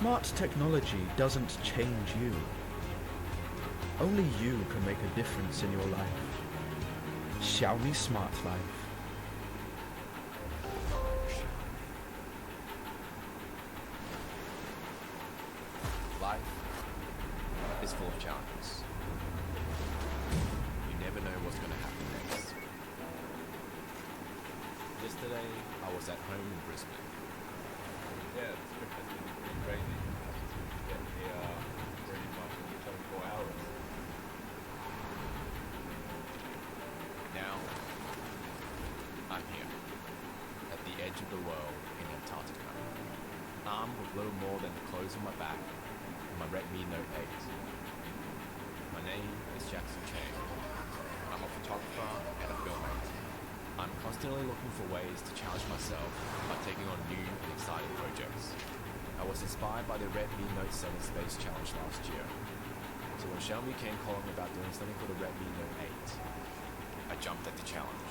Smart technology doesn't change you. Only you can make a difference in your life. Xiaomi Smart Life. Life is full of challenges. You never know what's going to happen next. Yesterday, I was at home in Brisbane. Yeah, this trip has been pretty crazy. Get here pretty much in 24 hours. Now, I'm here, at the edge of the world in Antarctica, armed with little more than the clothes on my back and my Redmi Note 8. My name is Jackson Chang. I'm a photographer and a filmmaker. I'm constantly looking for ways to challenge myself by taking on new and exciting projects. I was inspired by the Redmi Note 7 Space Challenge last year. So when Xiaomi came calling about doing something for the Redmi Note 8, I jumped at the challenge.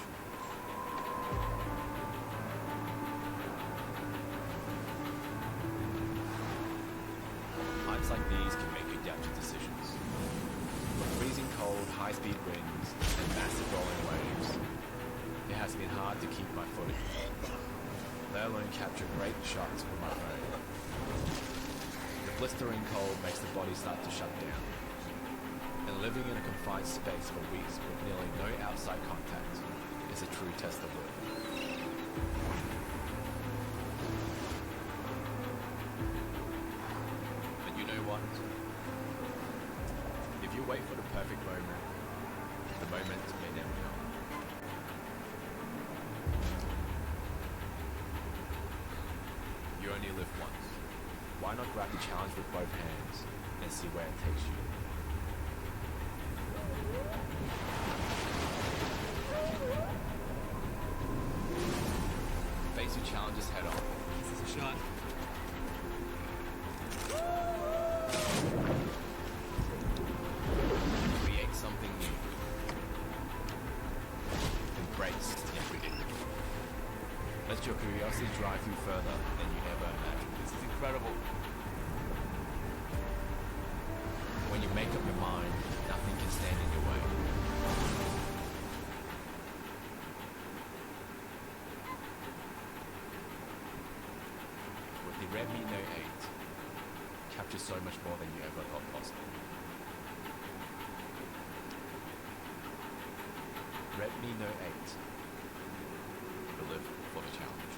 Nights like these can make you doubt your decisions. With freezing cold, high-speed winds, and massive rolling waves, it has been hard to keep my footing, let alone capture great shots with my phone. The blistering cold makes the body start to shut down, and living in a confined space for weeks with nearly no outside contact is a true test of will. But you know what? If you wait for the perfect moment, the moment may never come. You only live once. Why not grab the challenge with both hands and see where it takes you? Face your challenges head on. This is a shot. Create something new. Embrace the unpredictable. Let your curiosity drive you further than you ever imagined. This is incredible. When you make up your mind, nothing can stand in your way. With the Redmi Note 8, capture so much more than you ever thought possible. Redmi Note 8. Live for the challenge.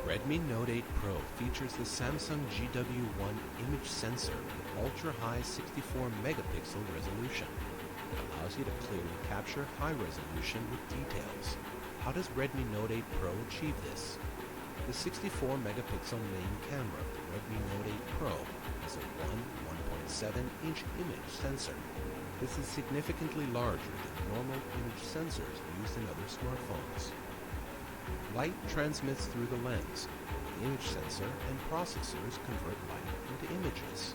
Redmi Note 8 Pro features the Samsung GW1 image sensor with ultra-high 64 megapixel resolution. It allows you to clearly capture high resolution with details. How does Redmi Note 8 Pro achieve this? The 64 megapixel main camera of the Redmi Note 8 Pro is a 1.7-inch image sensor. This is significantly larger than normal image sensors used in other smartphones. Light transmits through the lens. The image sensor and processors convert light into images.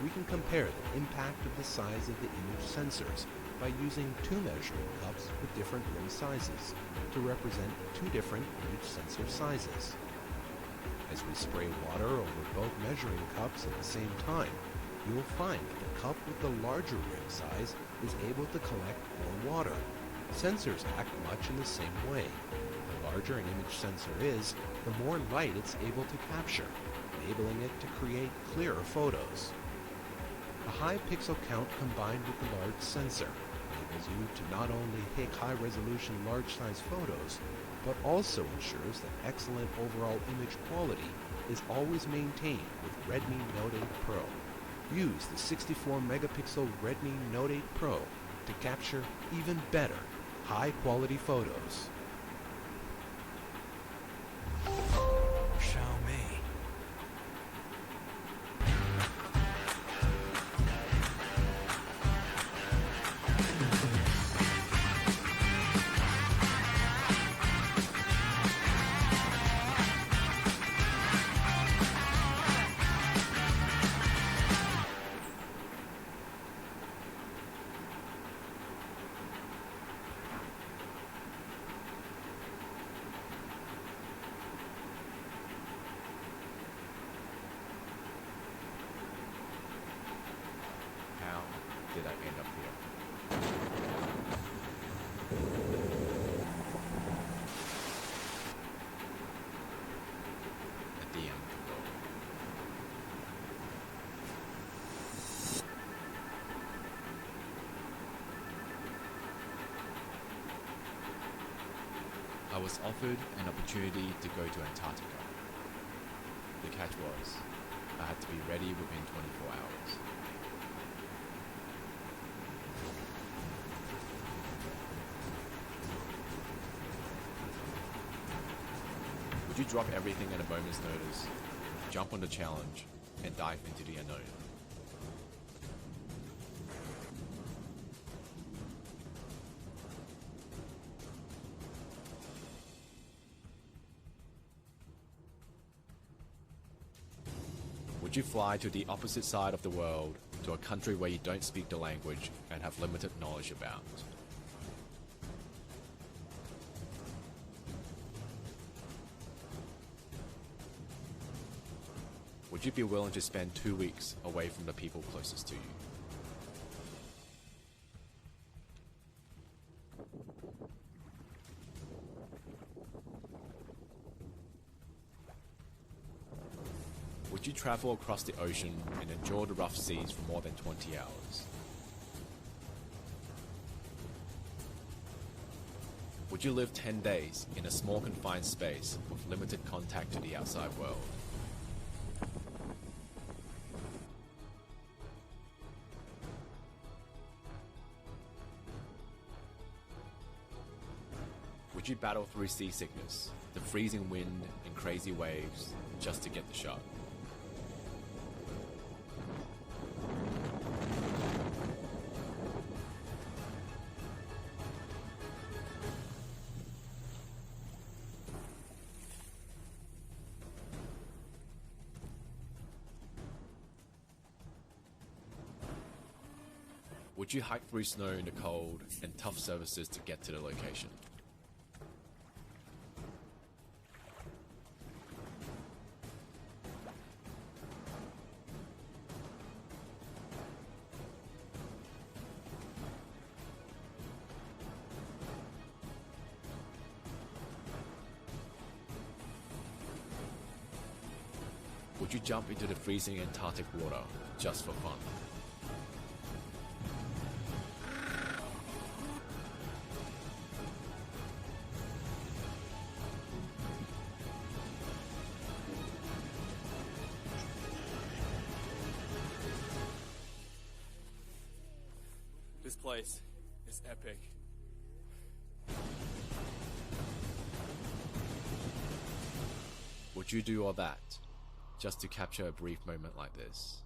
We can compare the impact of the size of the image sensors by using two measuring cups with different rim sizes to represent two different image sensor sizes. As we spray water over both measuring cups at the same time, you will find that the cup with the larger rim size is able to collect more water. Sensors act much in the same way. The larger an image sensor is, the more light it's able to capture, enabling it to create clearer photos. A high pixel count combined with the large sensor enables you to not only take high-resolution large-size photos, but also ensures that excellent overall image quality is always maintained with Redmi Note 8 Pro. Use the 64 megapixel Redmi Note 8 Pro to capture even better high-quality photos. Xiaomi. I was offered an opportunity to go to Antarctica. The catch was, I had to be ready within 24 hours. Would you drop everything at a moment's notice, jump on the challenge, and dive into the unknown? Would you fly to the opposite side of the world, to a country where you don't speak the language and have limited knowledge about? Would you be willing to spend 2 weeks away from the people closest to you? Would you travel across the ocean and endure the rough seas for more than 20 hours? Would you live 10 days in a small confined space with limited contact to the outside world? Would you battle through seasickness, the freezing wind and crazy waves just to get the shot? Would you hike through snow in the cold and tough surfaces to get to the location? Would you jump into the freezing Antarctic water just for fun? This place is epic. Would you do all that just to capture a brief moment like this?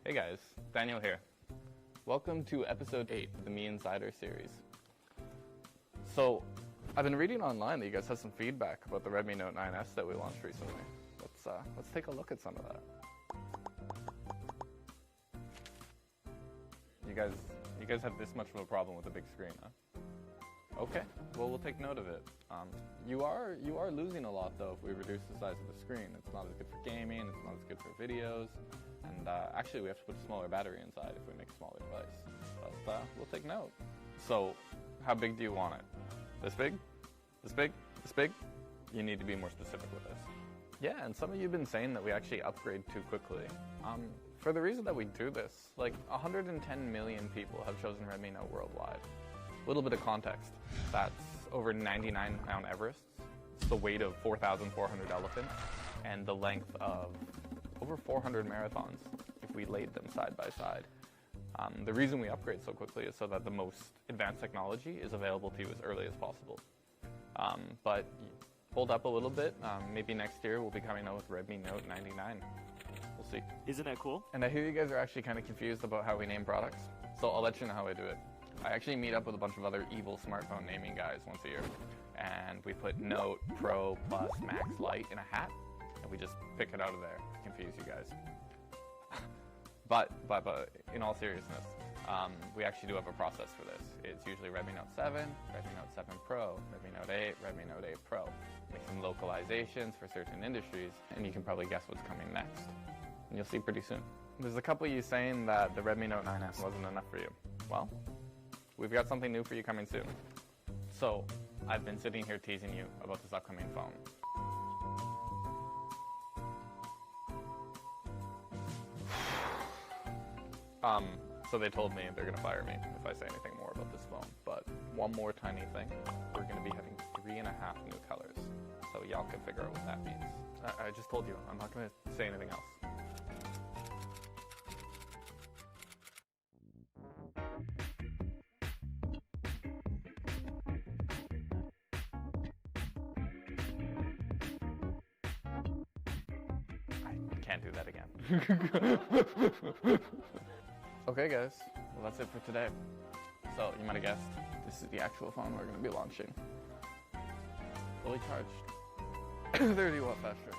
Hey guys, Daniel here. Welcome to episode 8 of the Me Insider series. So, I've been reading online that you guys have some feedback about the Redmi Note 9S that we launched recently. Let's take a look at some of that. You guys have this much of a problem with a big screen, huh? Okay, well we'll take note of it. You are losing a lot though if we reduce the size of the screen. It's not as good for gaming, it's not as good for videos, and actually we have to put a smaller battery inside if we make a smaller device. But we'll take note. So, how big do you want it? This big? This big? This big? You need to be more specific with this. Yeah, and some of you have been saying that we actually upgrade too quickly. For the reason that we do this, like 110 million people have chosen Redmi Note worldwide. A little bit of context. That's over 99 Mount Everests. It's the weight of 4,400 elephants and the length of over 400 marathons if we laid them side by side. The reason we upgrade so quickly is so that the most advanced technology is available to you as early as possible. But hold up a little bit. Maybe next year we'll be coming out with Redmi Note 99. We'll see. Isn't that cool? And I hear you guys are actually kind of confused about how we name products. So I'll let you know how I do it. I actually meet up with a bunch of other evil smartphone naming guys once a year. And we put Note, Pro, Plus, Max, Lite in a hat. And we just pick it out of there to confuse you guys. But in all seriousness, we actually do have a process for this. It's usually Redmi Note 7, Redmi Note 7 Pro, Redmi Note 8, Redmi Note 8 Pro. Make some localizations for certain industries, and you can probably guess what's coming next. And you'll see pretty soon. There's a couple of you saying that the Redmi Note 9S wasn't enough for you. Well, we've got something new for you coming soon. So, I've been sitting here teasing you about this upcoming phone. So they told me they're gonna fire me if I say anything more about this phone. But one more tiny thing, we're gonna be having 3.5 new colors. So y'all can figure out what that means. I just told you, I'm not gonna say anything else. I can't do that again. Okay guys, well that's it for today. So you might have guessed, this is the actual phone we're going to be launching. Fully charged. 30 watt fast charge.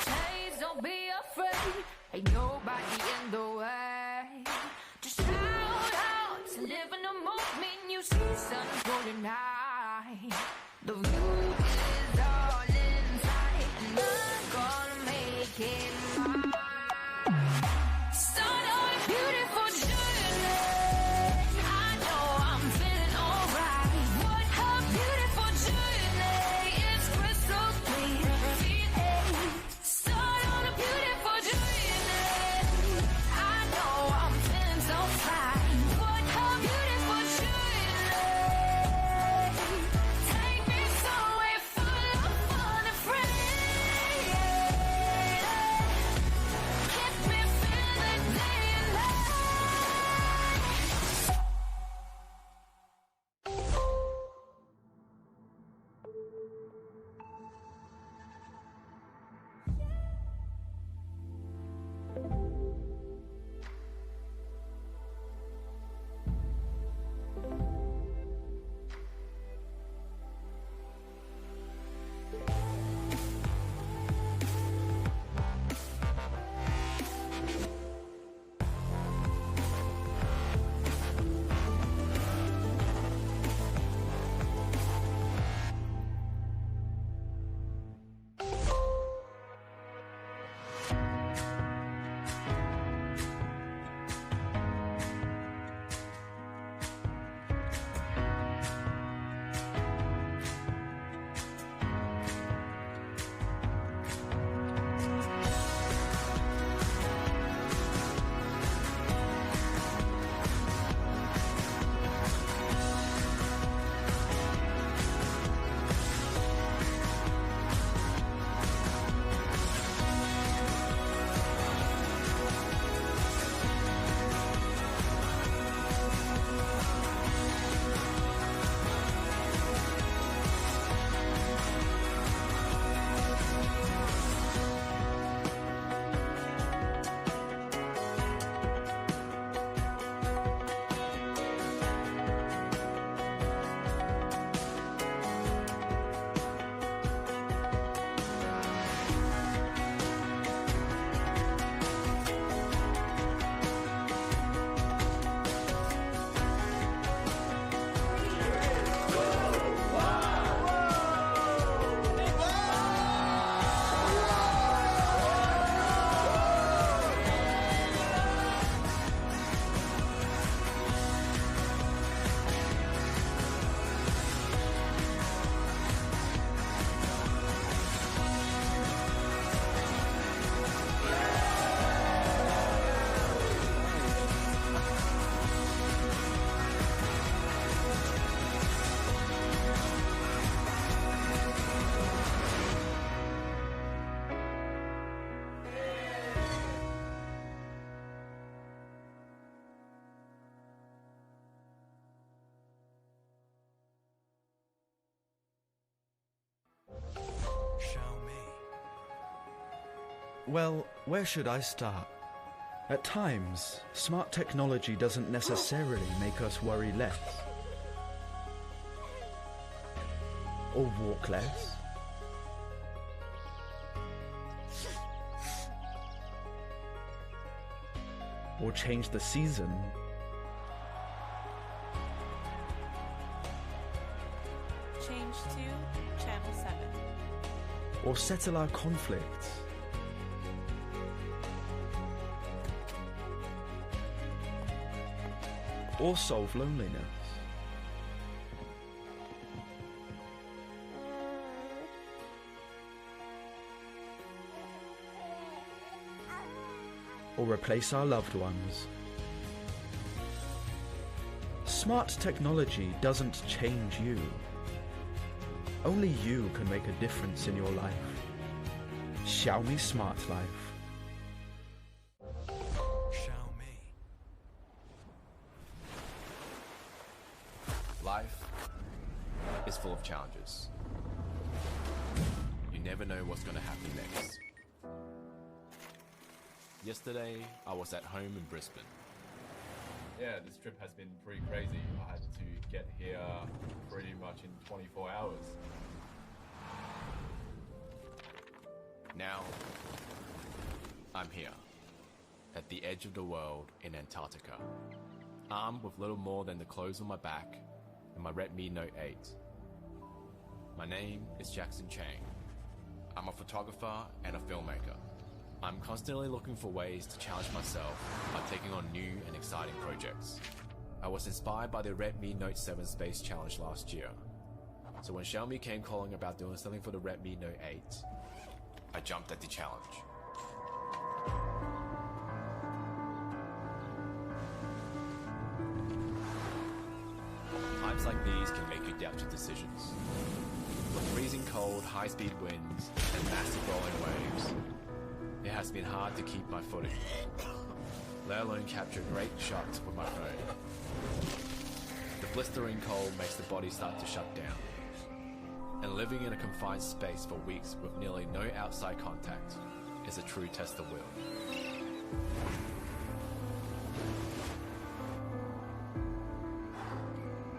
Please don't be afraid, ain't nobody in the way. Just shout out to live in the moment, you see sun golden high. The view is all inside, and I'm gonna make it mine. Start on a beautiful journey, I know I'm feeling alright. What a beautiful journey, it's crystal clear. Start on a beautiful journey, I know I'm feeling so fine. What a beautiful journey, take me somewhere. Well, where should I start? At times, smart technology doesn't necessarily make us worry less. Or walk less. Or change the season. Change to Channel 7. Or settle our conflicts. Or solve loneliness. Or replace our loved ones. Smart technology doesn't change you. Only you can make a difference in your life. Xiaomi Smart Life. Life is full of challenges. You never know what's going to happen next. Yesterday, I was at home in Brisbane. Yeah, this trip has been pretty crazy. I had to get here pretty much in 24 hours. Now, I'm here, at the edge of the world in Antarctica, armed with little more than the clothes on my back and my Redmi Note 8. My name is Jackson Chang. I'm a photographer and a filmmaker. I'm constantly looking for ways to challenge myself by taking on new and exciting projects. I was inspired by the Redmi Note 7 Space Challenge last year. So when Xiaomi came calling about doing something for the Redmi Note 8, I jumped at the challenge. Times like these can make you doubt your decisions. With freezing cold, high-speed winds, and massive rolling waves, it has been hard to keep my footing, let alone capture great shots with my phone. The blistering cold makes the body start to shut down, and living in a confined space for weeks with nearly no outside contact is a true test of will.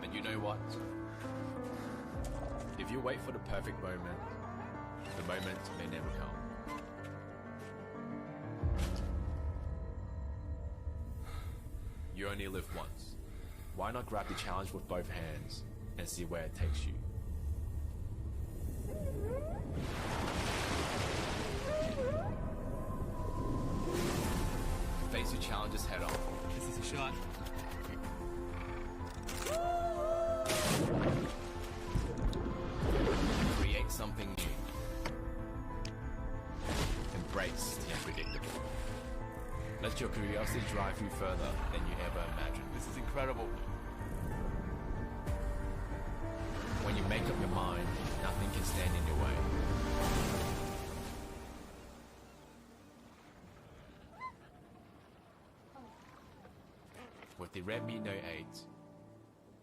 And you know what? If you wait for the perfect moment, the moment may never come. You only live once. Why not grab the challenge with both hands and see where it takes you? Face your challenges head on. This is a shot. Create something new. Embrace the unpredictable. Let your curiosity drive you further than you ever imagined. This is incredible. When you make up your mind, nothing can stand in your way. With the Redmi Note 8,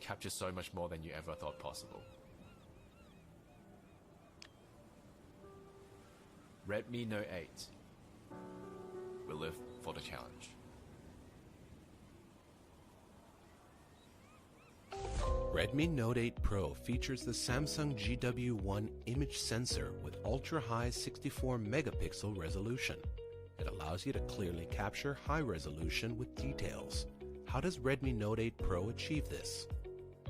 capture so much more than you ever thought possible. Redmi Note 8 will live for the challenge. Redmi Note 8 Pro features the Samsung GW1 image sensor with ultra-high 64 megapixel resolution. It allows you to clearly capture high resolution with details. How does Redmi Note 8 Pro achieve this?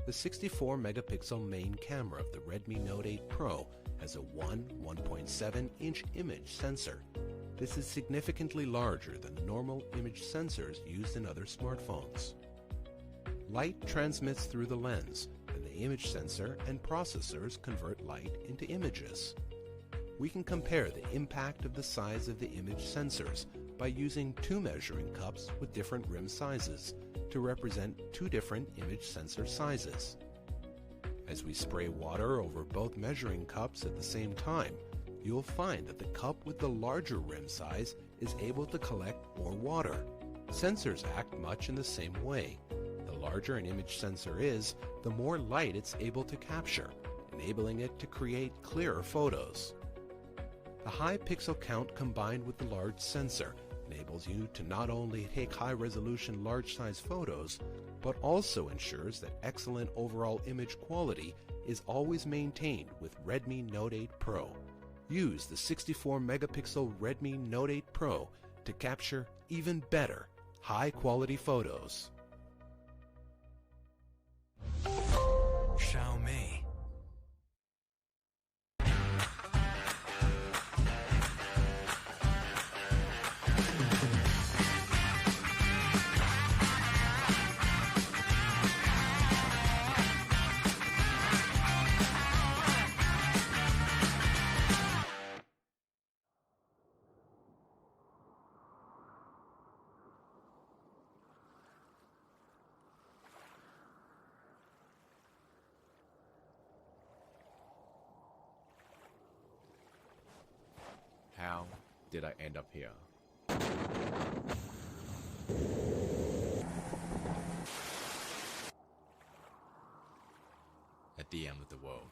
The 64 megapixel main camera of the Redmi Note 8 Pro has a 1.7 inch image sensor. This is significantly larger than the normal image sensors used in other smartphones. Light transmits through the lens, and the image sensor and processors convert light into images. We can compare the impact of the size of the image sensors by using two measuring cups with different rim sizes to represent two different image sensor sizes. As we spray water over both measuring cups at the same time, you'll find that the cup with the larger rim size is able to collect more water. Sensors act much in the same way. The larger an image sensor is, the more light it's able to capture, enabling it to create clearer photos. The high pixel count combined with the large sensor enables you to not only take high-resolution large-size photos, but also ensures that excellent overall image quality is always maintained with Redmi Note 8 Pro. Use the 64-megapixel Redmi Note 8 Pro to capture even better, high-quality photos. Xiaomi. How did I end up here? At the end of the world.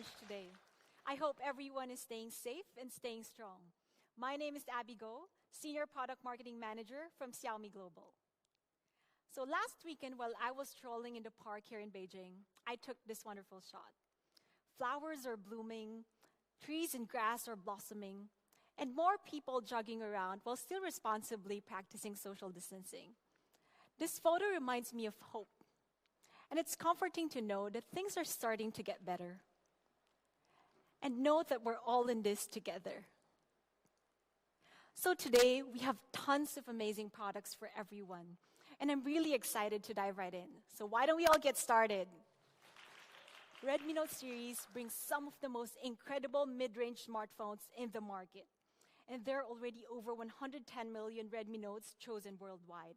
launch today. I hope everyone is staying safe and staying strong. My name is Abby Go, Senior Product Marketing Manager from Xiaomi Global. So last weekend, while I was strolling in the park here in Beijing, I took this wonderful shot. Flowers are blooming, trees and grass are blossoming, and more people jogging around while still responsibly practicing social distancing. This photo reminds me of hope, and it's comforting to know that things are starting to get better. And know that we're all in this together. So today, we have tons of amazing products for everyone, and I'm really excited to dive right in. So why don't we all get started? Redmi Note series brings some of the most incredible mid-range smartphones in the market. And there are already over 110 million Redmi Notes chosen worldwide.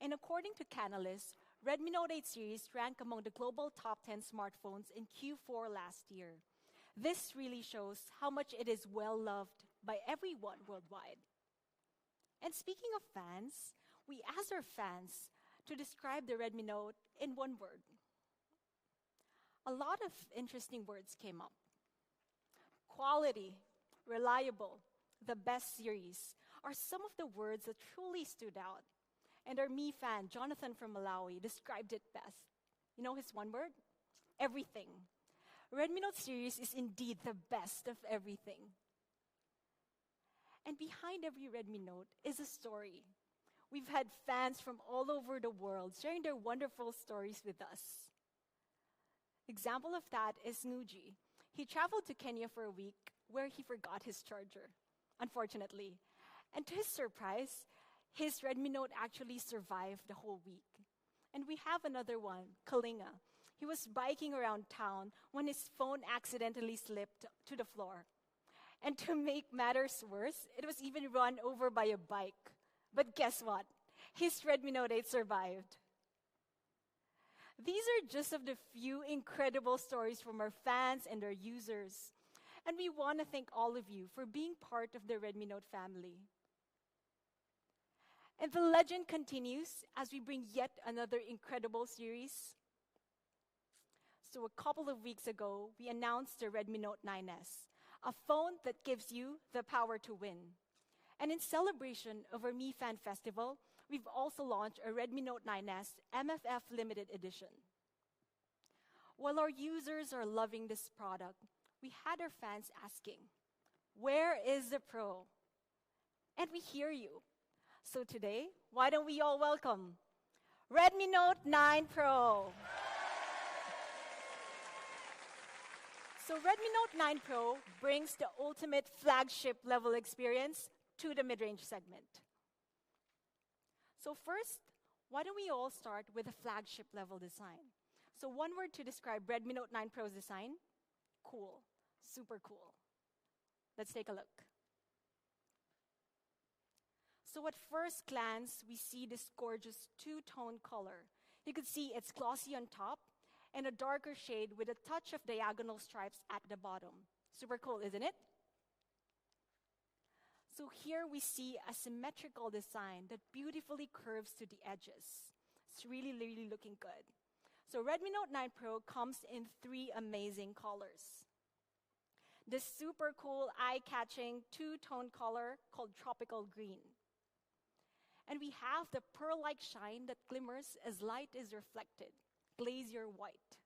And according to Canalys, Redmi Note 8 series ranked among the global top 10 smartphones in Q4 last year. This really shows how much it is well-loved by everyone worldwide. And speaking of fans, we asked our fans to describe the Redmi Note in one word. A lot of interesting words came up. Quality, reliable, the best series are some of the words that truly stood out. And our Mi fan, Jonathan from Malawi, described it best. You know his one word? Everything. Redmi Note series is indeed the best of everything. And behind every Redmi Note is a story. We've had fans from all over the world sharing their wonderful stories with us. Example of that is Nuji. He traveled to Kenya for a week where he forgot his charger, unfortunately. And to his surprise, his Redmi Note actually survived the whole week. And we have another one, Kalinga. He was biking around town when his phone accidentally slipped to the floor. And to make matters worse, it was even run over by a bike. But guess what? His Redmi Note 8 survived. These are just of the few incredible stories from our fans and our users. And we want to thank all of you for being part of the Redmi Note family. And the legend continues as we bring yet another incredible series. So a couple of weeks ago, we announced the Redmi Note 9S, a phone that gives you the power to win. And in celebration of our Mi Fan Festival, we've also launched a Redmi Note 9S MFF Limited Edition. While our users are loving this product, we had our fans asking, where is the Pro? And we hear you. So today, why don't we all welcome Redmi Note 9 Pro. So Redmi Note 9 Pro brings the ultimate flagship level experience to the mid-range segment. So first, why don't we all start with a flagship level design? So one word to describe Redmi Note 9 Pro's design, cool, super cool. Let's take a look. So at first glance, we see this gorgeous two-tone color. You can see it's glossy on top and a darker shade with a touch of diagonal stripes at the bottom. Super cool, isn't it? So here we see a symmetrical design that beautifully curves to the edges. It's really, really looking good. So Redmi Note 9 Pro comes in 3 amazing colors. This super cool, eye-catching two-tone color called Tropical Green. And we have the pearl-like shine that glimmers as light is reflected, glacier white.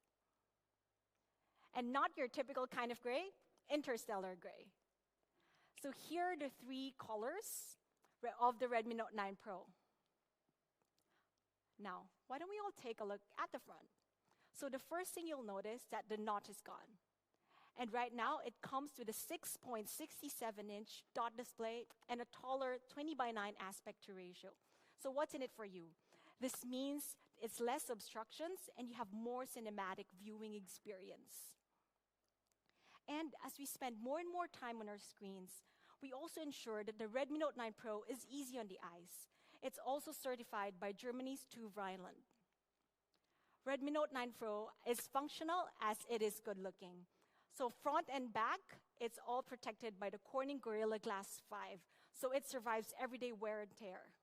And not your typical kind of gray, interstellar gray. So here are the 3 colors of the Redmi Note 9 Pro. Now, why don't we all take a look at the front? So the first thing you'll notice that the notch is gone. And right now, it comes with a 6.67-inch dot display and a taller 20:9 aspect ratio. So what's in it for you? This means it's less obstructions and you have more cinematic viewing experience. And as we spend more and more time on our screens, we also ensure that the Redmi Note 9 Pro is easy on the eyes. It's also certified by Germany's TÜV Rheinland. Redmi Note 9 Pro is functional as it is good looking. So front and back, it's all protected by the Corning Gorilla Glass 5, so it survives everyday wear and tear.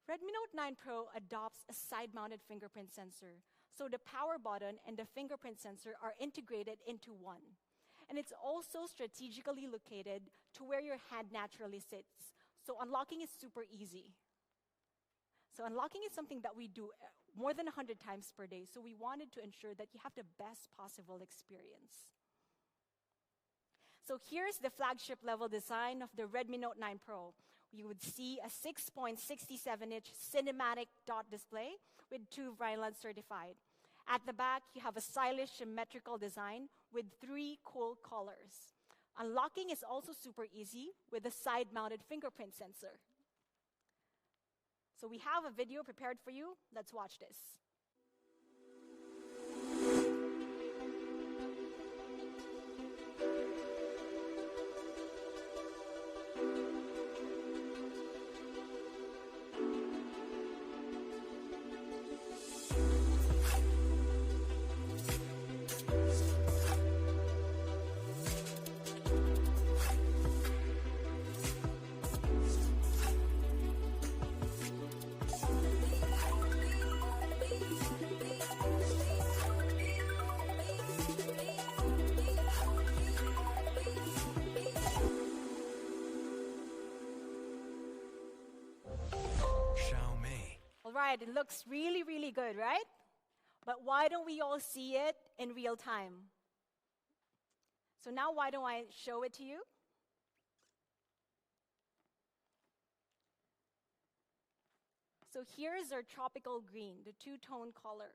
Redmi Note 9 Pro adopts a side-mounted fingerprint sensor, So the power button and the fingerprint sensor are integrated into one. And it's also strategically located to where your hand naturally sits. So unlocking is super easy. So unlocking is something that we do more than 100 times per day. So we wanted to ensure that you have the best possible experience. So here's the flagship level design of the Redmi Note 9 Pro. You would see a 6.67-inch cinematic dot display with 2 Rhineland certified. At the back, you have a stylish symmetrical design with 3 cool colors. Unlocking is also super easy with a side-mounted fingerprint sensor. So we have a video prepared for you. Let's watch this. All right, it looks really, really good, right? But why don't we all see it in real time? So now why don't I show it to you? So here's our tropical green, the 2-tone color.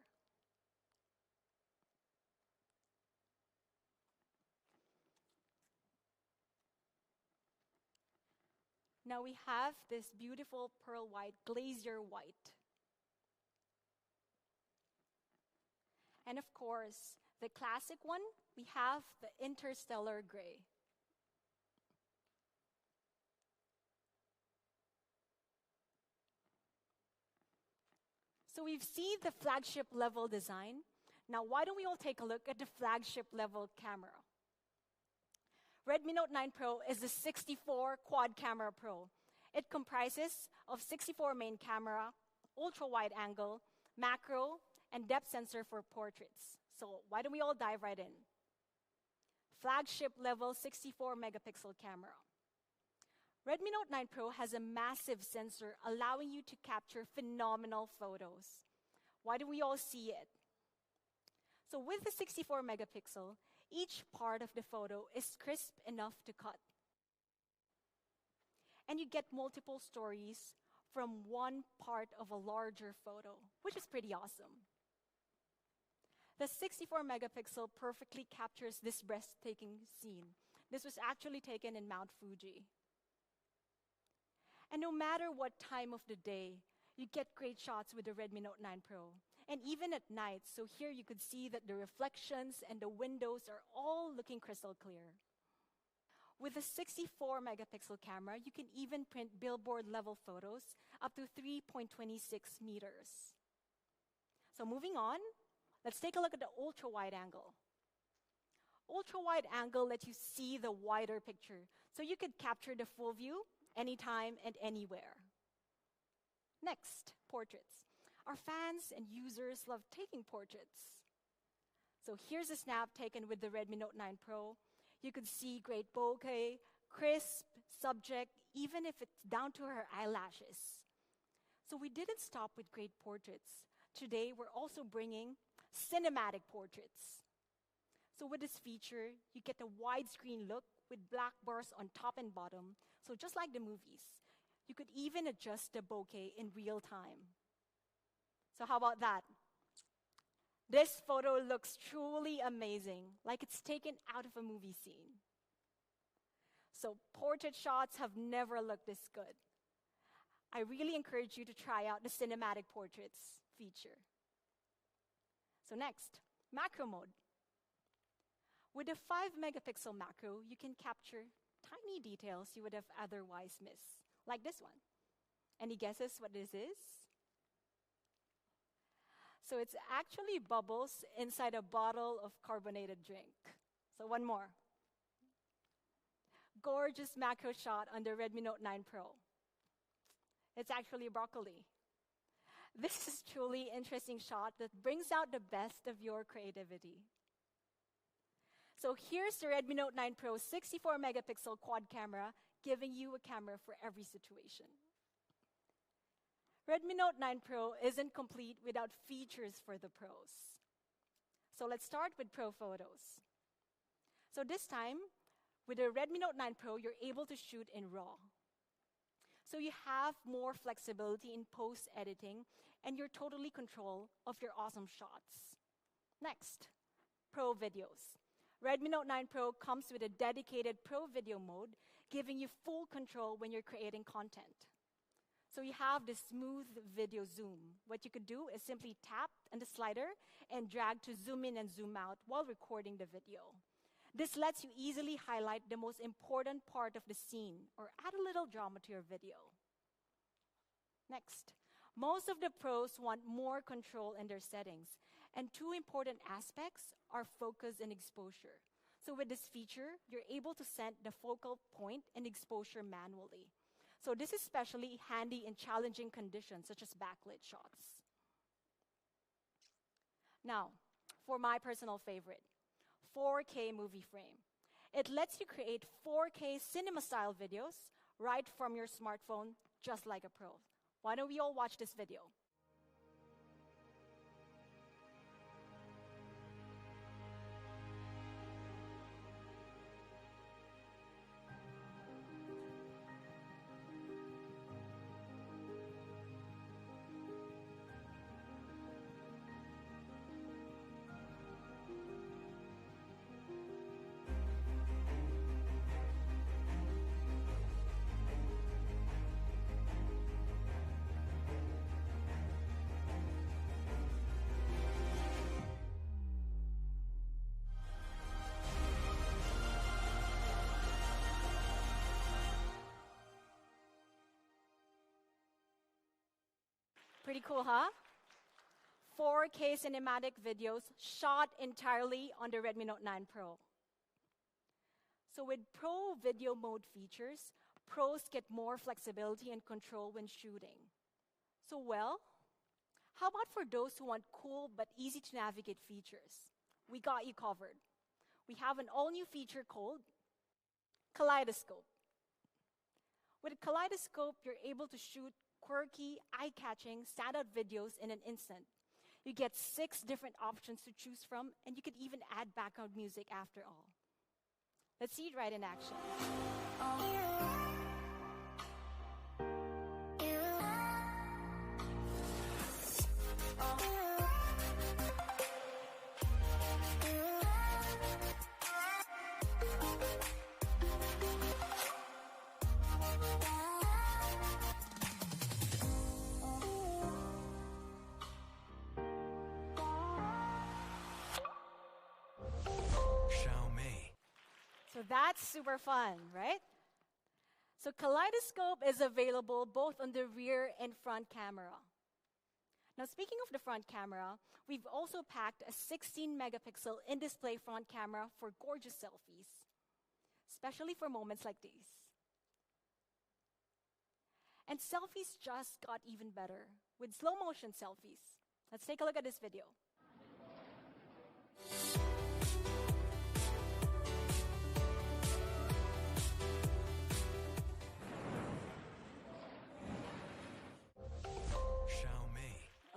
Now we have this beautiful pearl white, glazier white. And of course, the classic one, we have the interstellar gray. So we've seen the flagship level design. Now why don't we all take a look at the flagship level camera? Redmi Note 9 Pro is the 64 quad camera Pro. It comprises of 64 main camera, ultra wide angle, macro, and depth sensor for portraits. So why don't we all dive right in? Flagship level 64 megapixel camera. Redmi Note 9 Pro has a massive sensor allowing you to capture phenomenal photos. Why do we all see it? So with the 64 megapixel, each part of the photo is crisp enough to cut. And you get multiple stories from one part of a larger photo, which is pretty awesome. The 64 megapixel perfectly captures this breathtaking scene. This was actually taken in Mount Fuji. And no matter what time of the day, you get great shots with the Redmi Note 9 Pro. And even at night, so here you could see that the reflections and the windows are all looking crystal clear. With a 64 megapixel camera, you can even print billboard level photos up to 3.26 meters. So moving on, let's take a look at the ultra wide angle. Ultra wide angle lets you see the wider picture, so you could capture the full view anytime and anywhere. Next, portraits. Our fans and users love taking portraits. So here's a snap taken with the Redmi Note 9 Pro. You could see great bokeh, crisp subject, even if it's down to her eyelashes. So we didn't stop with great portraits. Today, we're also bringing cinematic portraits. So with this feature, you get a widescreen look with black bars on top and bottom. So just like the movies, you could even adjust the bokeh in real time. So how about that? This photo looks truly amazing, like it's taken out of a movie scene. So portrait shots have never looked this good. I really encourage you to try out the cinematic portraits feature. So next, macro mode. With a 5 megapixel macro, you can capture tiny details you would have otherwise missed, like this one. Any guesses what this is? So it's actually bubbles inside a bottle of carbonated drink. So one more. Gorgeous macro shot on the Redmi Note 9 Pro. It's actually broccoli. This is truly interesting shot that brings out the best of your creativity. So here's the Redmi Note 9 Pro 64 megapixel quad camera, giving you a camera for every situation. Redmi Note 9 Pro isn't complete without features for the pros. So let's start with Pro Photos. So this time, with the Redmi Note 9 Pro, you're able to shoot in RAW. So you have more flexibility in post-editing, and you're totally in control of your awesome shots. Next, Pro Videos. Redmi Note 9 Pro comes with a dedicated Pro Video mode, giving you full control when you're creating content. So you have this smooth video zoom. What you could do is simply tap on the slider and drag to zoom in and zoom out while recording the video. This lets you easily highlight the most important part of the scene or add a little drama to your video. Next, most of the pros want more control in their settings, and two important aspects are focus and exposure. So with this feature, you're able to set the focal point and exposure manually. So this is especially handy in challenging conditions such as backlit shots. Now, for my personal favorite, 4K movie frame. It lets you create 4K cinema-style videos right from your smartphone, just like a pro. Why don't we all watch this video? Pretty cool, huh? 4K cinematic videos shot entirely on the Redmi Note 9 Pro. So with Pro Video Mode features, pros get more flexibility and control when shooting. So well, how about for those who want cool but easy to navigate features? We got you covered. We have an all-new feature called Kaleidoscope. With a Kaleidoscope, you're able to shoot quirky, eye-catching, standout videos in an instant. You get 6 different options to choose from, and you could even add background music after all. Let's see it right in action. So that's super fun, right? So Kaleidoscope is available both on the rear and front camera. Now, speaking of the front camera, we've also packed a 16 megapixel in-display front camera for gorgeous selfies, especially for moments like these. And selfies just got even better with slow motion selfies. Let's take a look at this video.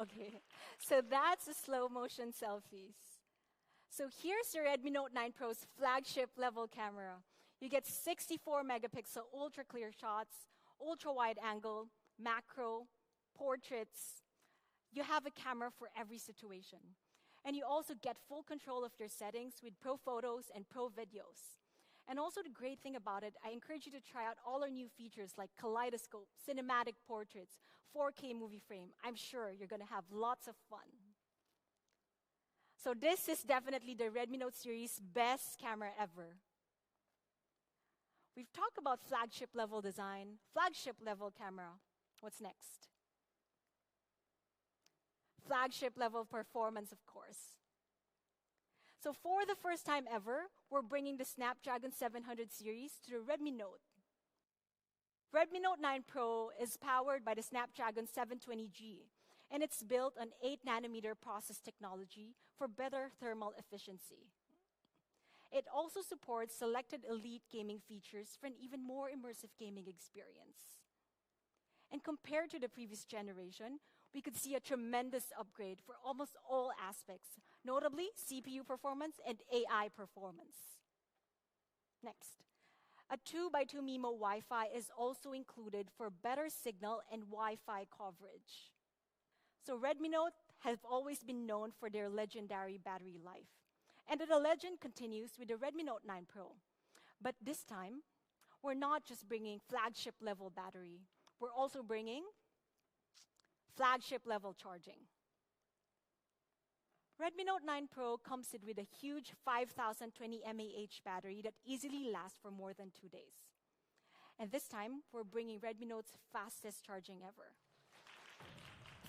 Okay, so that's the slow motion selfies. So here's your Redmi Note 9 Pro's flagship level camera. You get 64 megapixel ultra clear shots, ultra wide angle, macro, portraits. You have a camera for every situation. And you also get full control of your settings with Pro Photos and Pro Videos. And also the great thing about it, I encourage you to try out all our new features like Kaleidoscope, Cinematic Portraits, 4K Movie Frame. I'm sure you're going to have lots of fun. So this is definitely the Redmi Note series' best camera ever. We've talked about flagship level design, flagship level camera. What's next? Flagship level performance, of course. So for the first time ever, we're bringing the Snapdragon 700 series to the Redmi Note. Redmi Note 9 Pro is powered by the Snapdragon 720G, and it's built on 8-nanometer process technology for better thermal efficiency. It also supports selected elite gaming features for an even more immersive gaming experience. And compared to the previous generation, we could see a tremendous upgrade for almost all aspects, notably CPU performance and AI performance. Next, a 2x2 MIMO Wi-Fi is also included for better signal and Wi-Fi coverage. So Redmi Note have always been known for their legendary battery life. And the legend continues with the Redmi Note 9 Pro. But this time, we're not just bringing flagship level battery, we're also bringing flagship level charging. Redmi Note 9 Pro comes with a huge 5020 mAh battery that easily lasts for more than 2 days. And this time, we're bringing Redmi Note's fastest charging ever.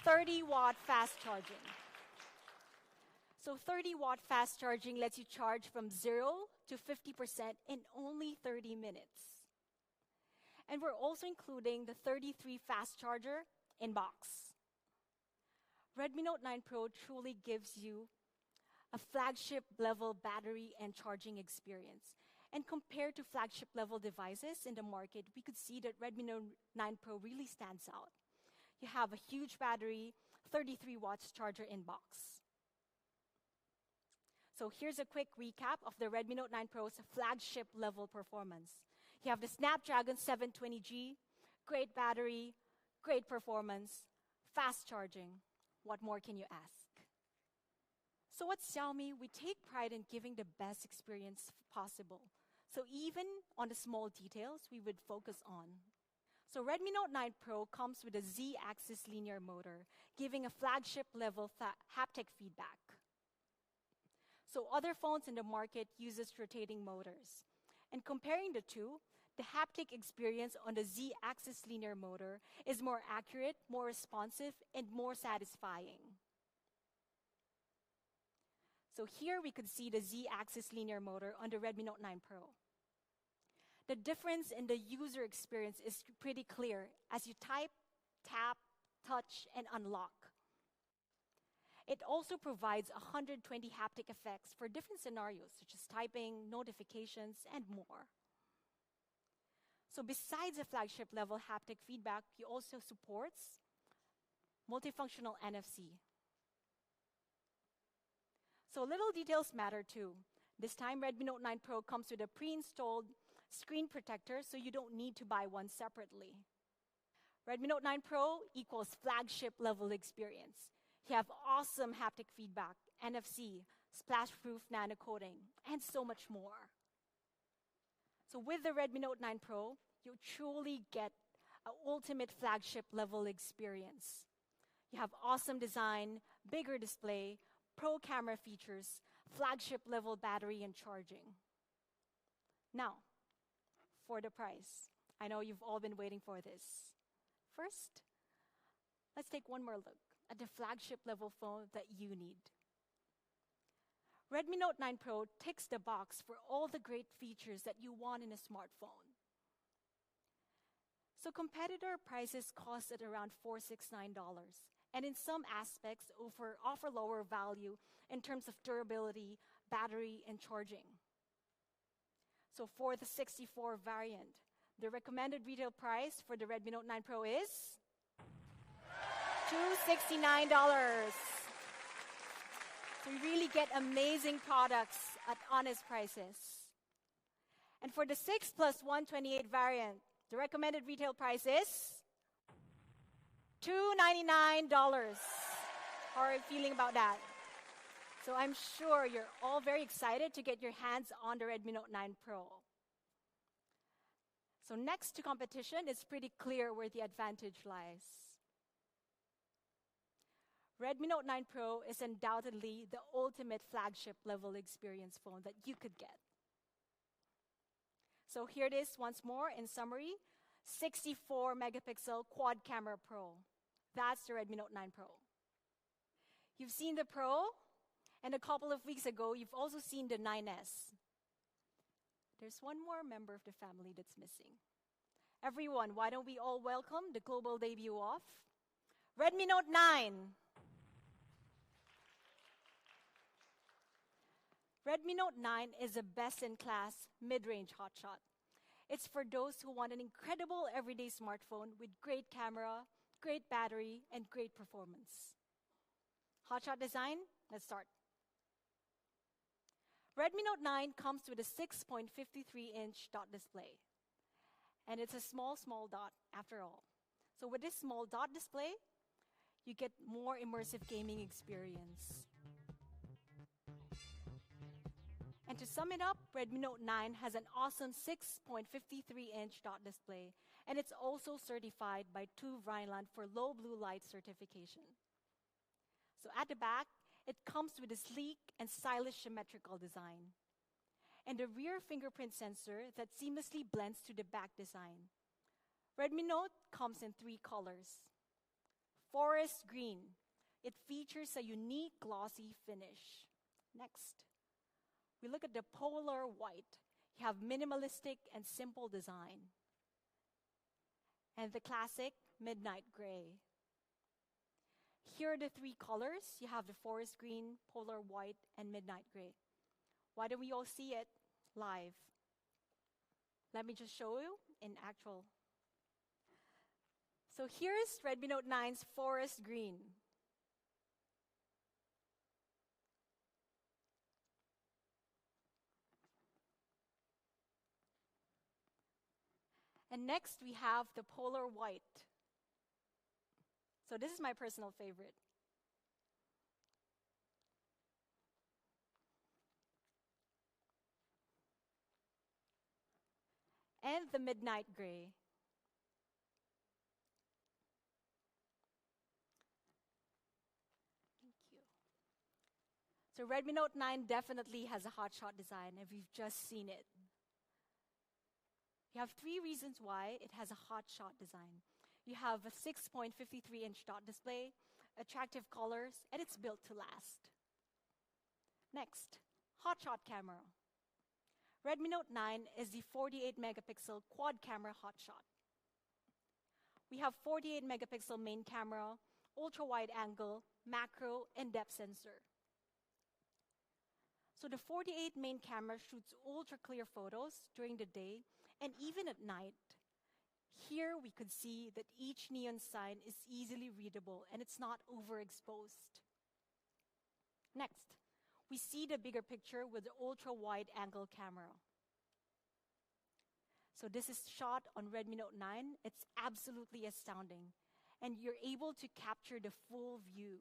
30-watt fast charging. So 30-watt fast charging lets you charge from 0 to 50% in only 30 minutes. And we're also including the 33 fast charger in box. Redmi Note 9 Pro truly gives you a flagship level battery and charging experience. And compared to flagship level devices in the market, we could see that Redmi Note 9 Pro really stands out. You have a huge battery, 33 watts charger in box. So here's a quick recap of the Redmi Note 9 Pro's flagship level performance. You have the Snapdragon 720G, great battery, great performance, fast charging. What more can you ask? So at Xiaomi, we take pride in giving the best experience possible. So even on the small details, we would focus on. So Redmi Note 9 Pro comes with a Z-axis linear motor, giving a flagship level haptic feedback. So other phones in the market uses rotating motors. And comparing the two, the haptic experience on the Z-axis linear motor is more accurate, more responsive, and more satisfying. So here we could see the Z-axis linear motor on the Redmi Note 9 Pro. The difference in the user experience is pretty clear as you type, tap, touch, and unlock. It also provides 120 haptic effects for different scenarios, such as typing, notifications, and more. So besides the flagship level haptic feedback, it also supports multifunctional NFC. So little details matter too. This time, Redmi Note 9 Pro comes with a pre-installed screen protector, so you don't need to buy one separately. Redmi Note 9 Pro equals flagship level experience. You have awesome haptic feedback, NFC, splash-proof nano coating, and so much more. So with the Redmi Note 9 Pro, you truly get an ultimate flagship level experience. You have awesome design, bigger display, pro camera features, flagship level battery and charging. Now, for the price. I know you've all been waiting for this. First, let's take one more look at the flagship level phone that you need. Redmi Note 9 Pro ticks the box for all the great features that you want in a smartphone. So competitor prices cost at around $469, and in some aspects offer lower value in terms of durability, battery, and charging. So for the 64 variant, the recommended retail price for the Redmi Note 9 Pro is $269. So you really get amazing products at honest prices. And for the 6 plus 128 variant, the recommended retail price is $299. How are you feeling about that? So I'm sure you're all very excited to get your hands on the Redmi Note 9 Pro. So next to competition, it's pretty clear where the advantage lies. Redmi Note 9 Pro is undoubtedly the ultimate flagship level experience phone that you could get. So here it is once more in summary, 64 megapixel quad camera Pro. That's the Redmi Note 9 Pro. You've seen the Pro, and a couple of weeks ago, you've also seen the 9S. There's one more member of the family that's missing. Everyone, why don't we all welcome the global debut of Redmi Note 9. Redmi Note 9 is a best-in-class mid-range hotshot. It's for those who want an incredible everyday smartphone with great camera, great battery, and great performance. Hotshot design, let's start. Redmi Note 9 comes with a 6.53-inch dot display. And it's a small dot after all. So with this small dot display, you get more immersive gaming experience. And to sum it up, Redmi Note 9 has an awesome 6.53-inch dot display, and it's also certified by TÜV Rheinland for low blue light certification. So at the back, it comes with a sleek and stylish symmetrical design, and a rear fingerprint sensor that seamlessly blends to the back design. Redmi Note comes in 3 colors. Forest green. It features a unique glossy finish. Next, we look at the polar white. You have minimalistic and simple design. And the classic midnight gray. Here are the 3 colors. You have the forest green, polar white, and midnight gray. Why don't we all see it live? Let me just show you in actual. So here's Redmi Note 9's forest green. And next we have the polar white. So this is my personal favorite. And the midnight gray. Thank you. So Redmi Note 9 definitely has a hotshot design, and we've just seen it. You have 3 reasons why it has a hotshot design. You have a 6.53-inch dot display, attractive colors, and it's built to last. Next, hotshot camera. Redmi Note 9 is the 48-megapixel quad camera hotshot. We have 48-megapixel main camera, ultra-wide angle, macro, and depth sensor. So the 48 main camera shoots ultra-clear photos during the day and even at night. Here we could see that each neon sign is easily readable and it's not overexposed. Next, we see the bigger picture with the ultra-wide angle camera. So this is shot on Redmi Note 9. It's absolutely astounding. And you're able to capture the full view.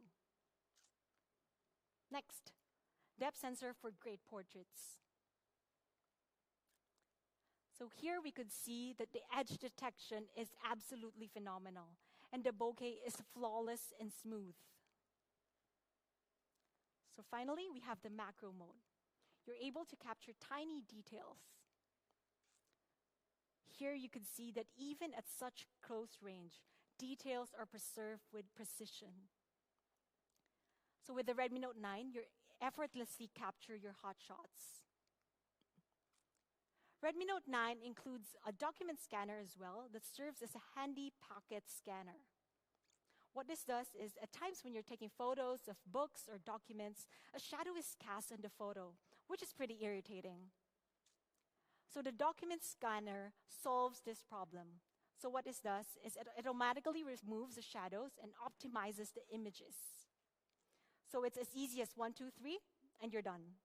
Next, depth sensor for great portraits. So here we could see that the edge detection is absolutely phenomenal, and the bokeh is flawless and smooth. So finally, we have the macro mode. You're able to capture tiny details. Here you can see that even at such close range, details are preserved with precision. So with the Redmi Note 9, you effortlessly capture your hotshots. Redmi Note 9 includes a document scanner as well that serves as a handy pocket scanner. What this does is, at times when you're taking photos of books or documents, a shadow is cast on the photo, which is pretty irritating. So the document scanner solves this problem. So what this does is it automatically removes the shadows and optimizes the images. So it's as easy as 1, 2, 3, and you're done.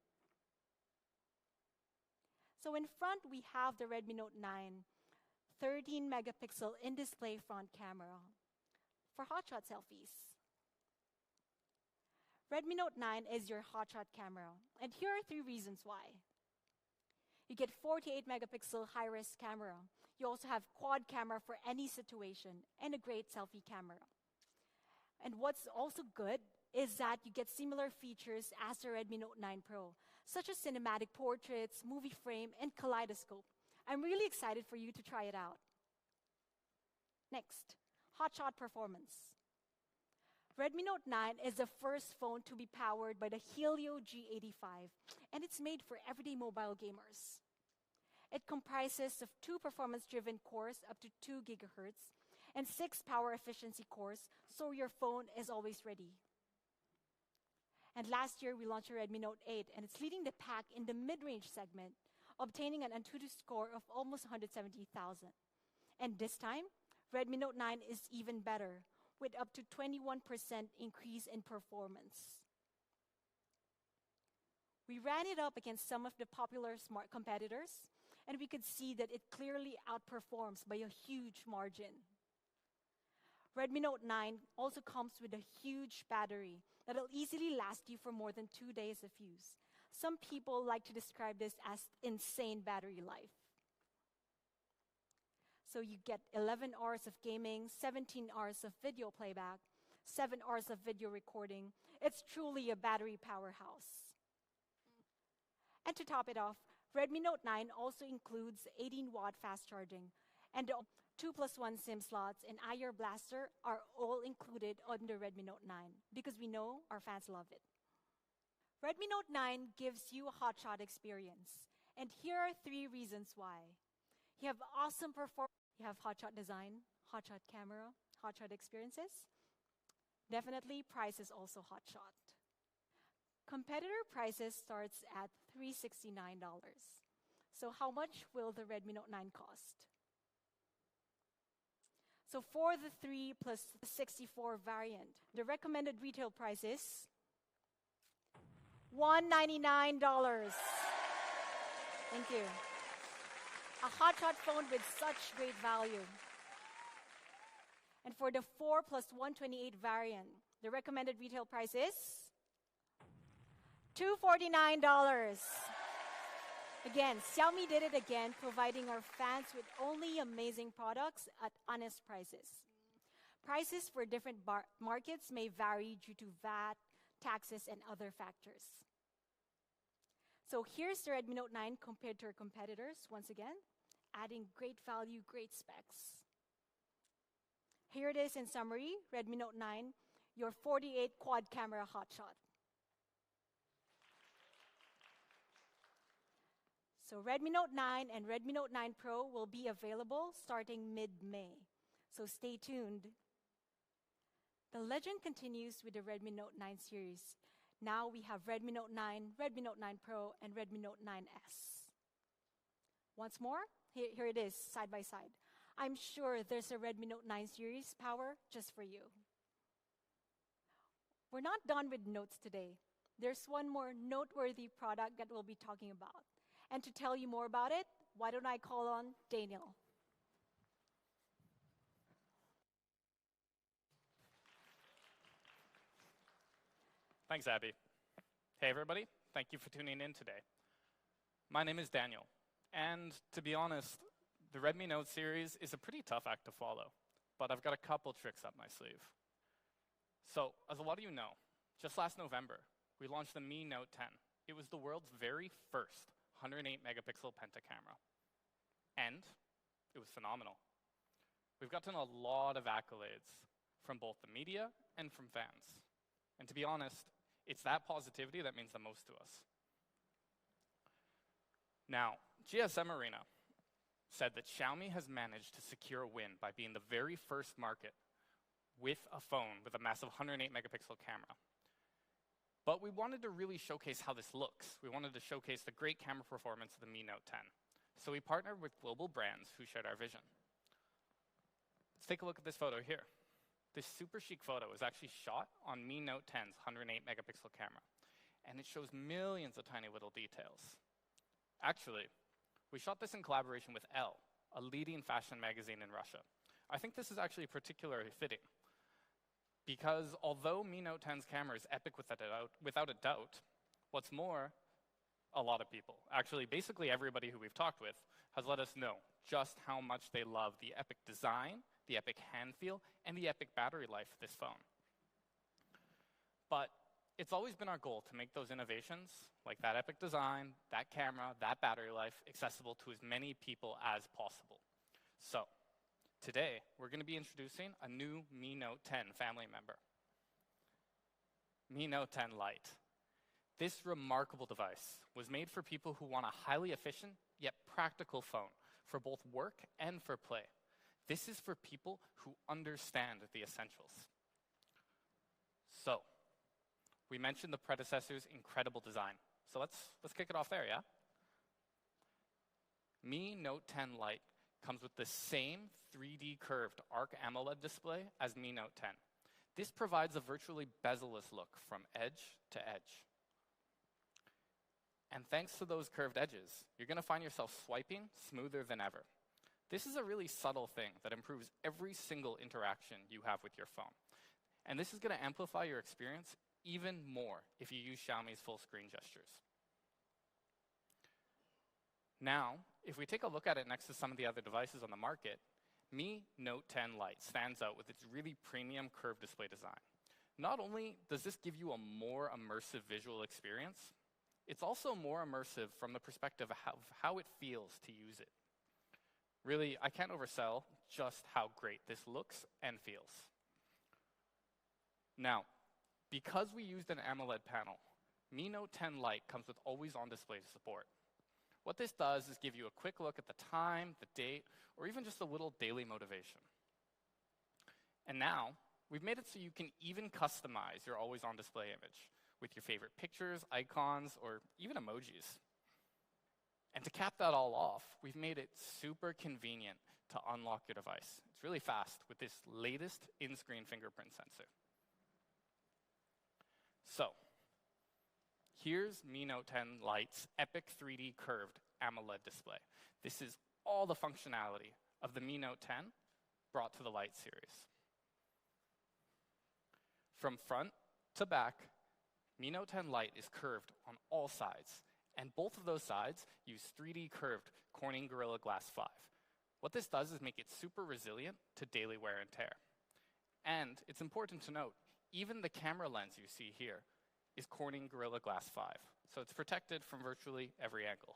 So in front, we have the Redmi Note 9 13-megapixel in-display front camera for hotshot selfies. Redmi Note 9 is your hotshot camera, and here are 3 reasons why. You get 48-megapixel high-res camera. You also have quad camera for any situation, and a great selfie camera. And what's also good is that you get similar features as the Redmi Note 9 Pro, such as cinematic portraits, movie frame, and kaleidoscope. I'm really excited for you to try it out. Next, hotshot performance. Redmi Note 9 is the first phone to be powered by the Helio G85, and it's made for everyday mobile gamers. It comprises of 2 performance-driven cores up to 2 gigahertz, and 6 power efficiency cores, so your phone is always ready. And last year, we launched a Redmi Note 8, and it's leading the pack in the mid-range segment, obtaining an Antutu score of almost 170,000. And this time, Redmi Note 9 is even better, with up to 21% increase in performance. We ran it up against some of the popular smart competitors, and we could see that it clearly outperforms by a huge margin. Redmi Note 9 also comes with a huge battery that'll easily last you for more than 2 days of use. Some people like to describe this as insane battery life. So you get 11 hours of gaming, 17 hours of video playback, 7 hours of video recording. It's truly a battery powerhouse. And to top it off, Redmi Note 9 also includes 18-watt fast charging, and the 2+1 SIM slots and IR blaster are all included on the Redmi Note 9 because we know our fans love it. Redmi Note 9 gives you a hotshot experience, and here are 3 reasons why. You have awesome performance, you have hotshot design, hotshot camera, hotshot experiences. Definitely, price is also hotshot. Competitor prices starts at $369. So how much will the Redmi Note 9 cost? So for the 3 plus 64 variant, the recommended retail price is $199. Thank you. A hotshot phone with such great value. And for the 4 plus 128 variant, the recommended retail price is $249. Again, Xiaomi did it again, providing our fans with only amazing products at honest prices. Prices for different markets may vary due to VAT, taxes, and other factors. So here's the Redmi Note 9 compared to our competitors, once again, adding great value, great specs. Here it is in summary, Redmi Note 9, your 48 quad camera hotshot. So Redmi Note 9 and Redmi Note 9 Pro will be available starting mid-May. So stay tuned. The legend continues with the Redmi Note 9 series. Now we have Redmi Note 9, Redmi Note 9 Pro, and Redmi Note 9S. Once more, here it is, side by side. I'm sure there's a Redmi Note 9 series power just for you. We're not done with notes today. There's one more noteworthy product that we'll be talking about. And to tell you more about it, why don't I call on Daniel? Thanks, Abby. Hey, everybody. Thank you for tuning in today. My name is Daniel. And to be honest, the Redmi Note series is a pretty tough act to follow. But I've got a couple tricks up my sleeve. So, as a lot of you know, just last November, we launched the Mi Note 10. It was the world's very first 108 megapixel penta camera. And it was phenomenal. We've gotten a lot of accolades from both the media and from fans. And to be honest, it's that positivity that means the most to us. Now, GSM Arena said that Xiaomi has managed to secure a win by being the very first market with a phone with a massive 108 megapixel camera. But we wanted to really showcase how this looks. We wanted to showcase the great camera performance of the Mi Note 10. So we partnered with global brands who shared our vision. Let's take a look at this photo here. This super chic photo is actually shot on Mi Note 10's 108 megapixel camera. And it shows millions of tiny little details. Actually, we shot this in collaboration with Elle, a leading fashion magazine in Russia. I think this is actually particularly fitting, because although Mi Note 10's camera is epic without a doubt, what's more, a lot of people, actually basically everybody who we've talked with, has let us know just how much they love the epic design, the epic hand feel, and the epic battery life of this phone. But it's always been our goal to make those innovations, like that epic design, that camera, that battery life, accessible to as many people as possible. So, today, we're going to be introducing a new Mi Note 10 family member, Mi Note 10 Lite. This remarkable device was made for people who want a highly efficient yet practical phone for both work and for play. This is for people who understand the essentials. So, we mentioned the predecessor's incredible design. So let's kick it off there, yeah? Mi Note 10 Lite comes with the same 3D curved ARC AMOLED display as Mi Note 10. This provides a virtually bezel-less look from edge to edge. And thanks to those curved edges, you're going to find yourself swiping smoother than ever. This is a really subtle thing that improves every single interaction you have with your phone. And this is going to amplify your experience even more if you use Xiaomi's full screen gestures. Now, if we take a look at it next to some of the other devices on the market, Mi Note 10 Lite stands out with its really premium curved display design. Not only does this give you a more immersive visual experience, it's also more immersive from the perspective of how it feels to use it. Really, I can't oversell just how great this looks and feels. Now, because we used an AMOLED panel, Mi Note 10 Lite comes with always-on display support. What this does is give you a quick look at the time, the date, or even just a little daily motivation. And now, we've made it so you can even customize your always-on display image with your favorite pictures, icons, or even emojis. And to cap that all off, we've made it super convenient to unlock your device. It's really fast with this latest in-screen fingerprint sensor. So, here's Mi Note 10 Lite's epic 3D curved AMOLED display. This is all the functionality of the Mi Note 10 brought to the Lite series. From front to back, Mi Note 10 Lite is curved on all sides, and both of those sides use 3D curved Corning Gorilla Glass 5. What this does is make it super resilient to daily wear and tear. And it's important to note, even the camera lens you see here is Corning Gorilla Glass 5, so it's protected from virtually every angle.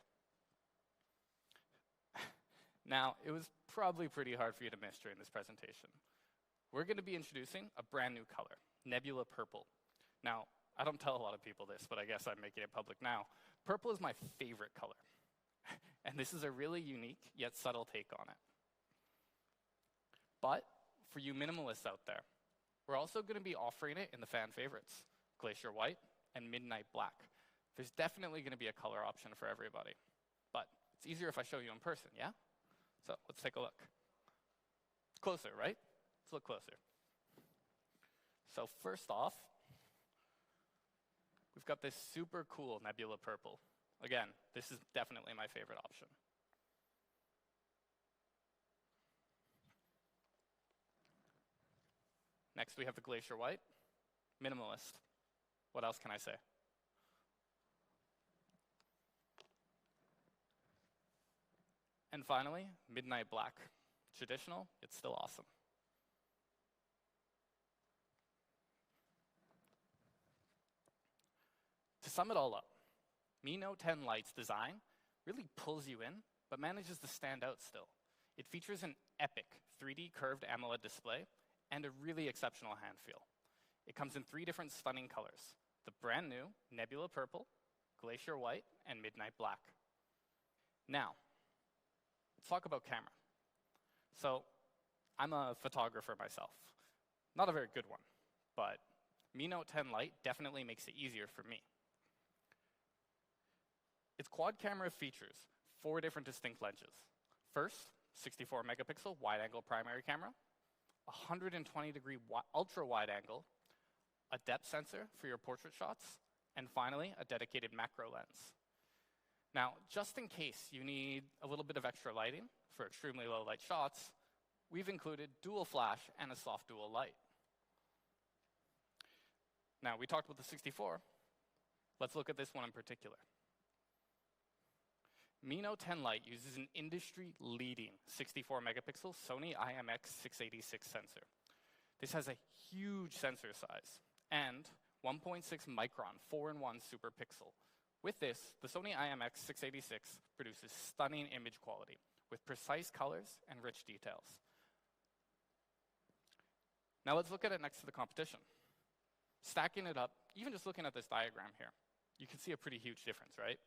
Now, it was probably pretty hard for you to miss during this presentation. We're going to be introducing a brand new color, Nebula Purple. Now, I don't tell a lot of people this, but I guess I'm making it public now. Purple is my favorite color. And this is a really unique yet subtle take on it. But for you minimalists out there, we're also going to be offering it in the fan favorites, Glacier White and Midnight Black. There's definitely going to be a color option for everybody. But it's easier if I show you in person, yeah? So let's take a look. Closer, right? Let's look closer. So first off, we've got this super cool Nebula Purple. Again, this is definitely my favorite option. Next, we have the Glacier White, minimalist. What else can I say? And finally, Midnight Black. Traditional, it's still awesome. To sum it all up, Mi Note 10 Lite's design really pulls you in, but manages to stand out still. It features an epic 3D curved AMOLED display and a really exceptional hand feel. It comes in 3 different stunning colors, the brand new Nebula Purple, Glacier White, and Midnight Black. Now, let's talk about camera. So, I'm a photographer myself. Not a very good one, but Mi Note 10 Lite definitely makes it easier for me. Its quad camera features 4 different distinct lenses. First, 64 megapixel wide-angle primary camera, 120-degree ultra-wide angle, a depth sensor for your portrait shots, and finally, a dedicated macro lens. Now, just in case you need a little bit of extra lighting for extremely low light shots, we've included dual flash and a soft dual light. Now, we talked about the 64. Let's look at this one in particular. Mi Note 10 Lite uses an industry-leading 64 megapixel Sony IMX686 sensor. This has a huge sensor size and 1.6 micron 4-in-1 super pixel. With this, the Sony IMX686 produces stunning image quality with precise colors and rich details. Now let's look at it next to the competition. Stacking it up, even just looking at this diagram here, you can see a pretty huge difference, right?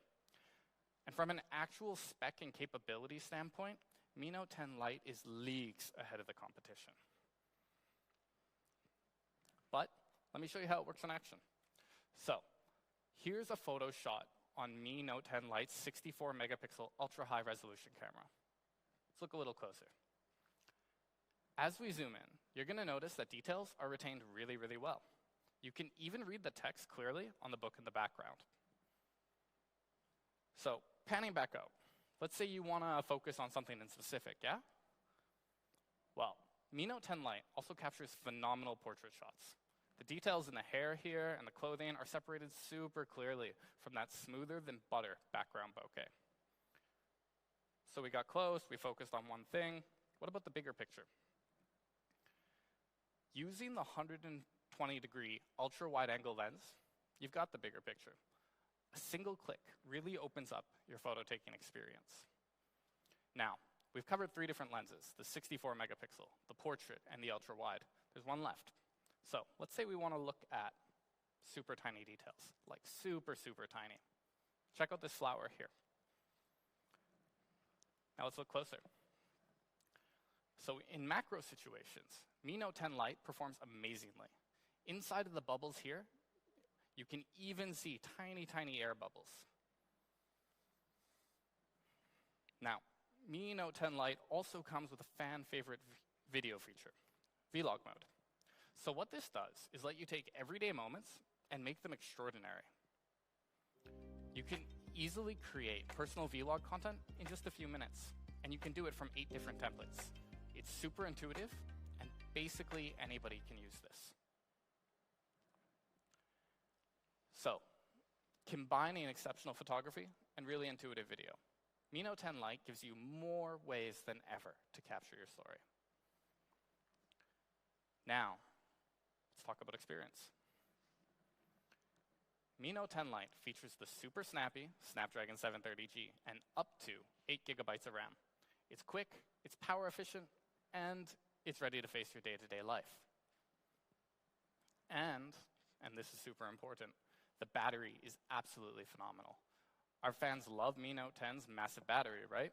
And from an actual spec and capability standpoint, Mi Note 10 Lite is leagues ahead of the competition. But let me show you how it works in action. So here's a photo shot on Mi Note 10 Lite's 64 megapixel ultra high resolution camera. Let's look a little closer. As we zoom in, you're going to notice that details are retained really, really well. You can even read the text clearly on the book in the background. So panning back out, let's say you want to focus on something in specific, yeah? Well, Mi Note 10 Lite also captures phenomenal portrait shots. The details in the hair here and the clothing are separated super clearly from that smoother than butter background bokeh. So we got close, we focused on one thing. What about the bigger picture? Using the 120-degree ultra-wide-angle lens, you've got the bigger picture. A single click really opens up your photo-taking experience. Now, we've covered 3 different lenses, the 64 megapixel, the portrait, and the ultra-wide. There's one left. So let's say we want to look at super tiny details, like super, super tiny. Check out this flower here. Now let's look closer. So in macro situations, Mi Note 10 Lite performs amazingly. Inside of the bubbles here, you can even see tiny, tiny air bubbles. Now, Mi Note 10 Lite also comes with a fan favorite video feature, vlog mode. So what this does is let you take everyday moments and make them extraordinary. You can easily create personal vlog content in just a few minutes, and you can do it from 8 different templates. It's super intuitive, and basically anybody can use this. So, combining exceptional photography and really intuitive video, Mi Note 10 Lite gives you more ways than ever to capture your story. Now, let's talk about experience. Mi Note 10 Lite features the super snappy Snapdragon 730G and up to 8 gigabytes of RAM. It's quick, it's power efficient, and it's ready to face your day-to-day life. And this is super important, the battery is absolutely phenomenal. Our fans love Mi Note 10's massive battery, right?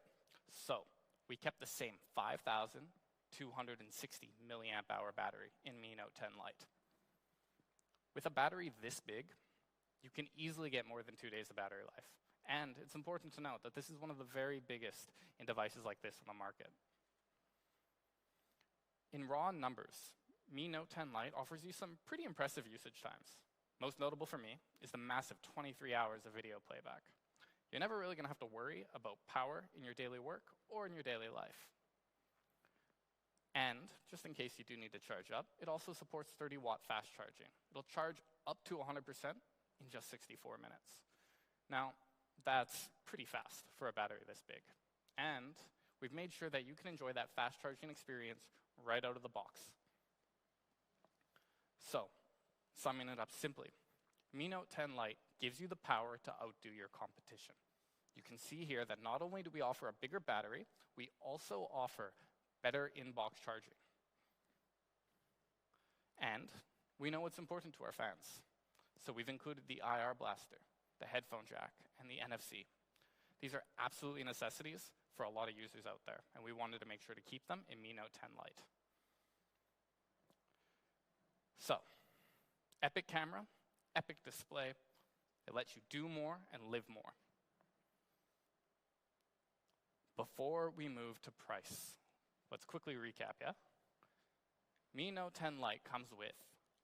So we kept the same 5,260 milliamp hour battery in Mi Note 10 Lite. With a battery this big, you can easily get more than 2 days of battery life. And it's important to note that this is one of the very biggest in devices like this on the market. In raw numbers, Mi Note 10 Lite offers you some pretty impressive usage times. Most notable for me is the massive 23 hours of video playback. You're never really going to have to worry about power in your daily work or in your daily life. And just in case you do need to charge up, it also supports 30-watt fast charging. It'll charge up to 100% in just 64 minutes. Now, that's pretty fast for a battery this big. And we've made sure that you can enjoy that fast charging experience right out of the box. So, summing it up simply, Mi Note 10 Lite gives you the power to outdo your competition. You can see here that not only do we offer a bigger battery, we also offer better in-box charging. And we know what's important to our fans. So we've included the IR blaster, the headphone jack, and the NFC. These are absolutely necessities for a lot of users out there, and we wanted to make sure to keep them in Mi Note 10 Lite. So, epic camera, epic display. It lets you do more and live more. Before we move to price, let's quickly recap, yeah? Mi Note 10 Lite comes with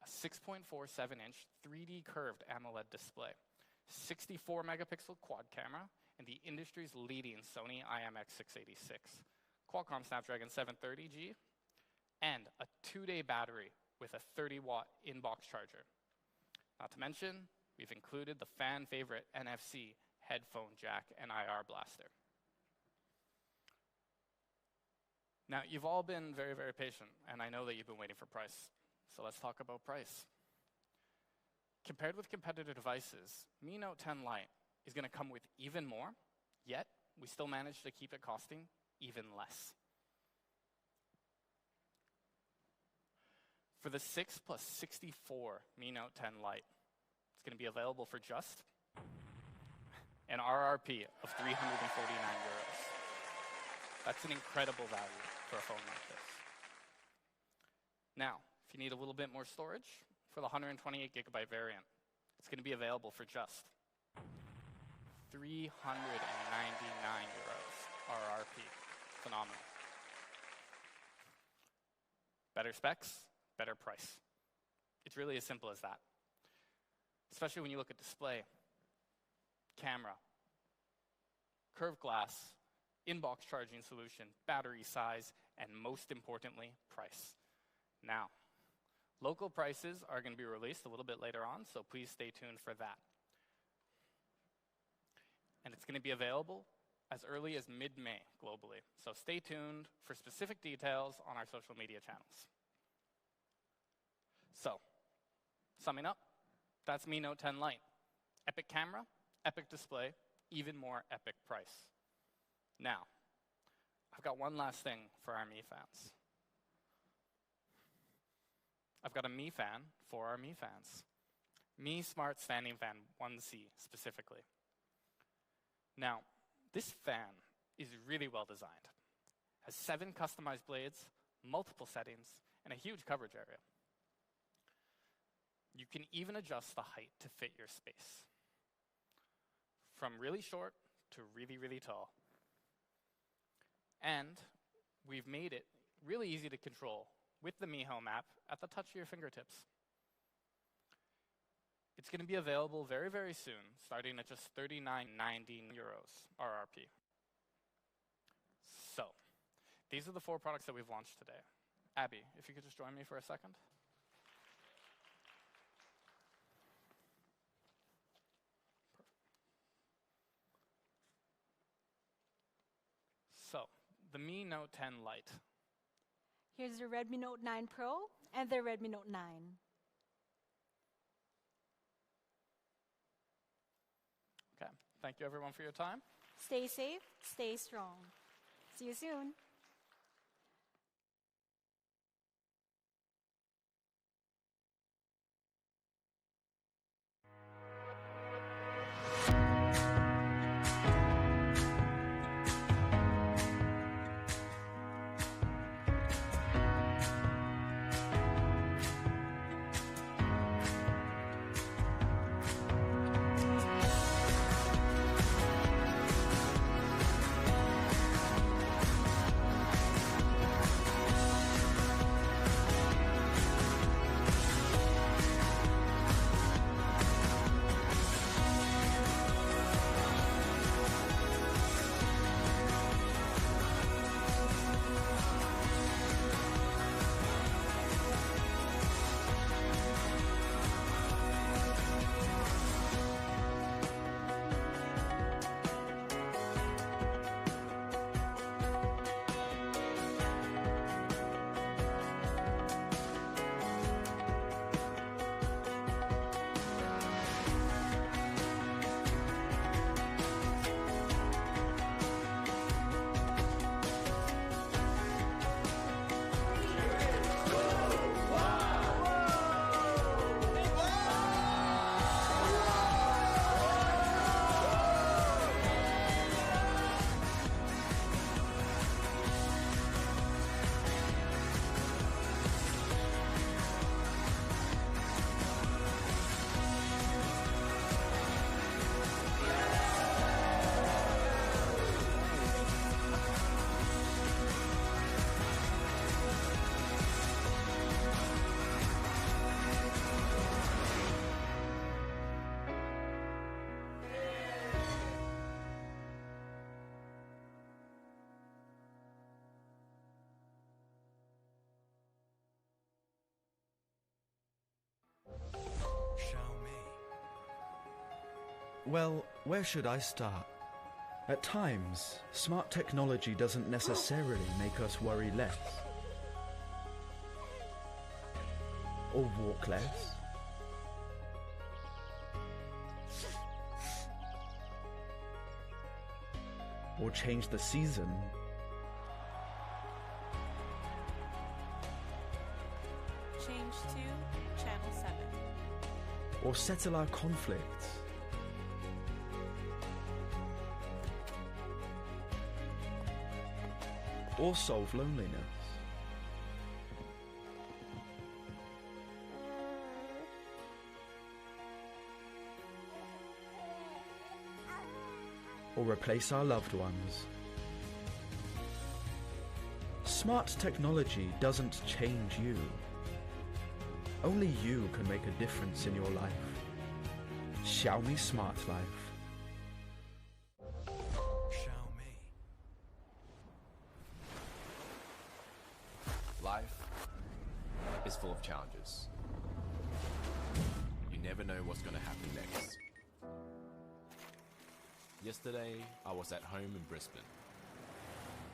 a 6.47-inch 3D curved AMOLED display, 64 megapixel quad camera, and the industry's leading Sony IMX686, Qualcomm Snapdragon 730G, and a 2-day battery with a 30-watt in-box charger. Not to mention, we've included the fan favorite NFC headphone jack and IR blaster. Now, you've all been very, very patient, and I know that you've been waiting for price. So let's talk about price. Compared with competitor devices, Mi Note 10 Lite is going to come with even more, yet we still managed to keep it costing even less. For the 6 plus 64 Mi Note 10 Lite, it's going to be available for just an RRP of €349. That's an incredible value for a phone like this. Now, if you need a little bit more storage, for the 128 gigabyte variant, it's going to be available for just 399 euros RRP. Phenomenal. Better specs, better price. It's really as simple as that. Especially when you look at display, camera, curved glass, inbox charging solution, battery size, and most importantly, price. Now, local prices are going to be released a little bit later on, so please stay tuned for that. And it's going to be available as early as mid-May globally. So stay tuned for specific details on our social media channels. So, summing up, that's Mi Note 10 Lite. Epic camera, epic display, even more epic price. Now, I've got one last thing for our Mi fans. I've got a Mi fan for our Mi fans. Mi Smart Standing Fan 1C specifically. Now, this fan is really well designed. Has 7 customized blades, multiple settings, and a huge coverage area. You can even adjust the height to fit your space. From really short to really, really tall. And we've made it really easy to control with the Mi Home app at the touch of your fingertips. It's going to be available very, very soon, starting at just 39.90 euros RRP. So, these are the 4 products that we've launched today. Abby, if you could just join me for a second. So, the Mi Note 10 Lite. Here's the Redmi Note 9 Pro and the Redmi Note 9. Okay, thank you everyone for your time. Stay safe, stay strong. See you soon. Well, where should I start? At times, smart technology doesn't necessarily make us worry less. Or walk less. Or change the season. Change to Channel 7. Or settle our conflicts. or solve loneliness. Or replace our loved ones. Smart technology doesn't change you. Only you can make a difference in your life. Xiaomi Smart Life. Life is full of challenges. You never know what's going to happen next. Yesterday, I was at home in Brisbane.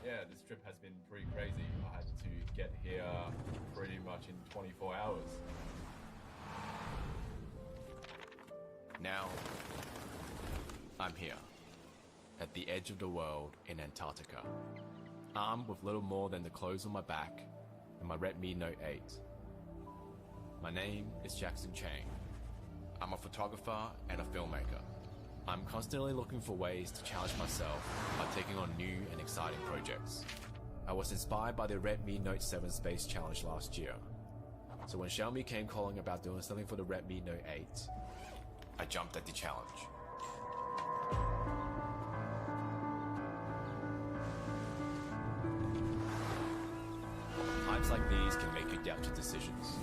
Yeah, this trip has been pretty crazy. I had to get here pretty much in 24 hours. Now, I'm here, at the edge of the world in Antarctica, armed with little more than the clothes on my back and my Redmi Note 8. My name is Jackson Chang. I'm a photographer and a filmmaker. I'm constantly looking for ways to challenge myself by taking on new and exciting projects. I was inspired by the Redmi Note 7 Space Challenge last year. So when Xiaomi came calling about doing something for the Redmi Note 8, I jumped at the challenge. Times like these can make you doubt your decisions.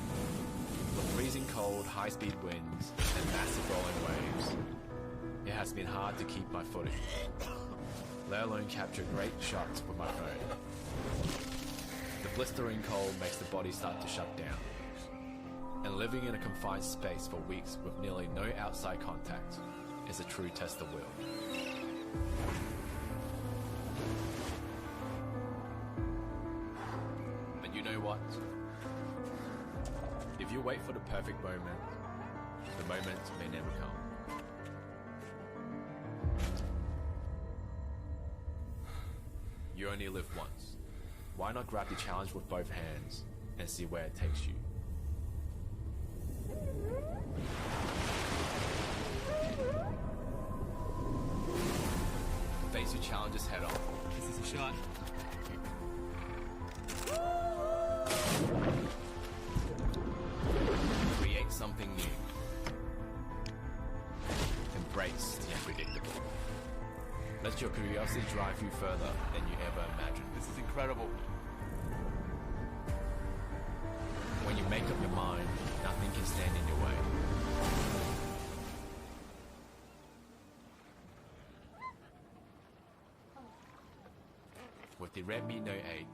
With freezing cold, high-speed winds, and massive rolling waves, it has been hard to keep my footing, let alone capture great shots with my phone. The blistering cold makes the body start to shut down, and living in a confined space for weeks with nearly no outside contact is a true test of will. But you know what? If you wait for the perfect moment, the moment may never come. You only live once. Why not grab the challenge with both hands and see where it takes you? Face your challenges head on. This is a shot. Create something new. Embrace the unpredictable. Let your curiosity drive you further than you ever imagined. This is incredible. When you make up your mind, nothing can stand in your way. With the Redmi Note 8,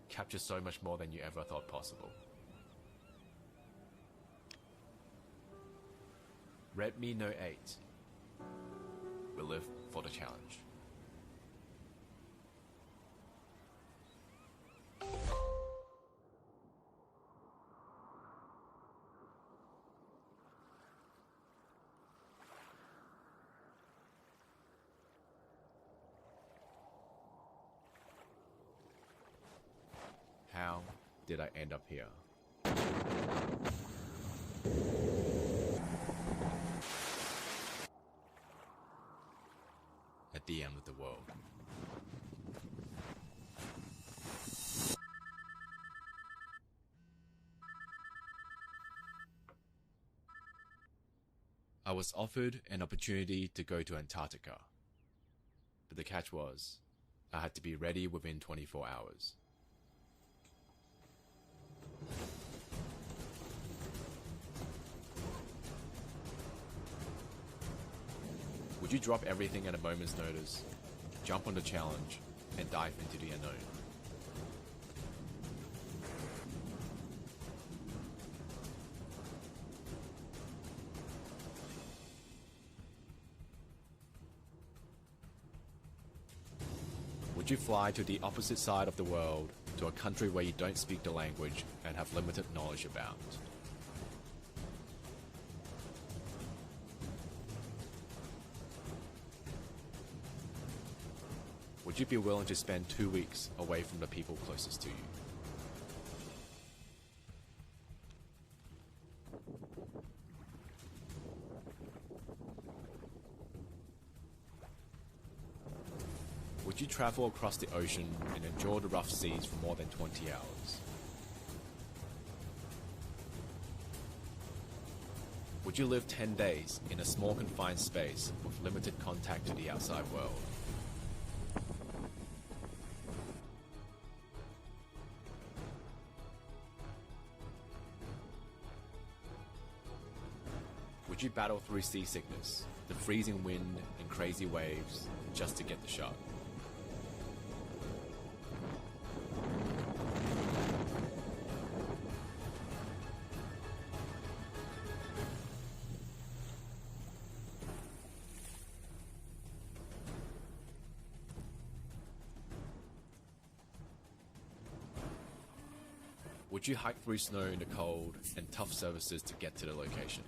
capture so much more than you ever thought possible. Redmi Note 8 will live for the challenge. How did I end up here? At the end of the world. I was offered an opportunity to go to Antarctica, but the catch was, I had to be ready within 24 hours. Would you drop everything at a moment's notice, jump on the challenge, and dive into the unknown? Would you fly to the opposite side of the world, to a country where you don't speak the language and have limited knowledge about? Would you be willing to spend 2 weeks away from the people closest to you? Would you Would you travel across the ocean and endure the rough seas for more than 20 hours? Would you live 10 days in a small confined space with limited contact to the outside world? Would you battle through seasickness, the freezing wind and crazy waves just to get the shot? Would you hike through snow in the cold and tough surfaces to get to the location?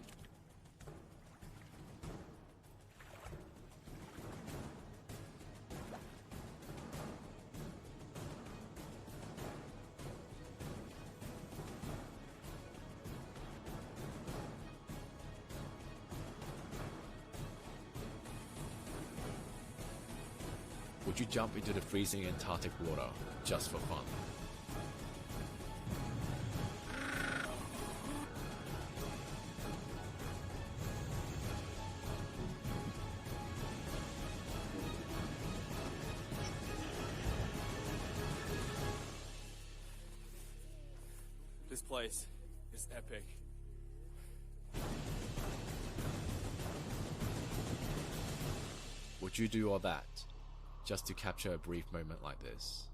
Would you jump into the freezing Antarctic water just for fun? This place is epic. Would you do all that just to capture a brief moment like this?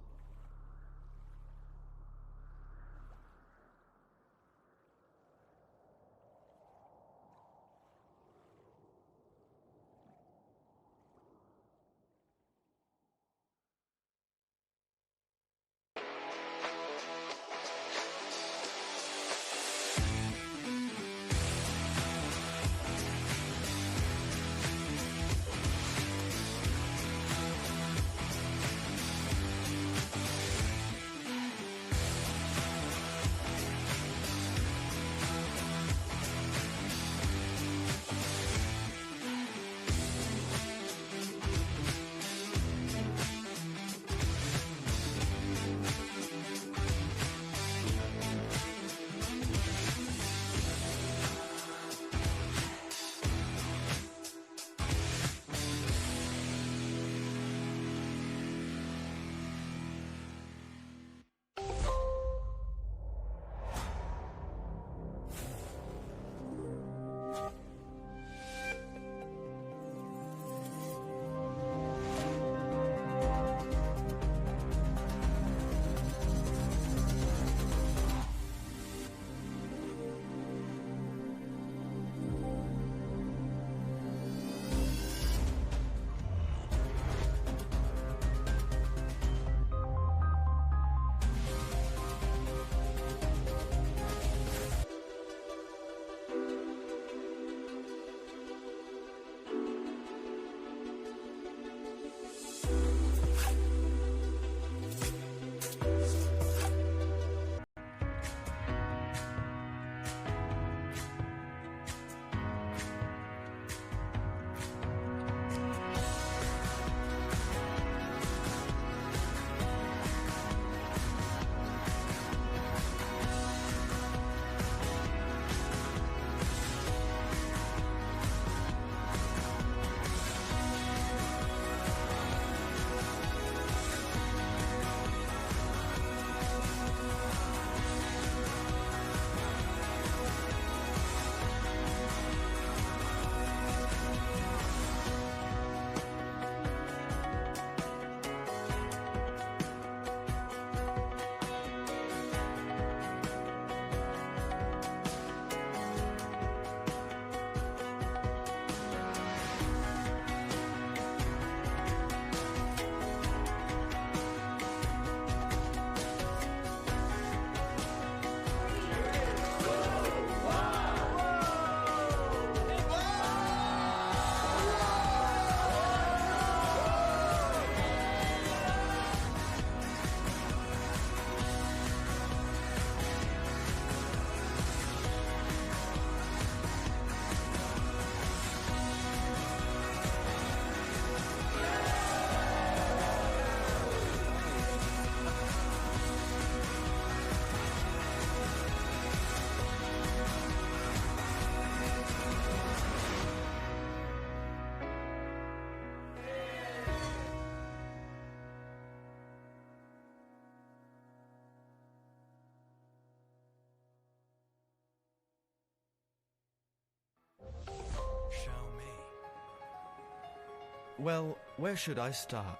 Well, where should I start?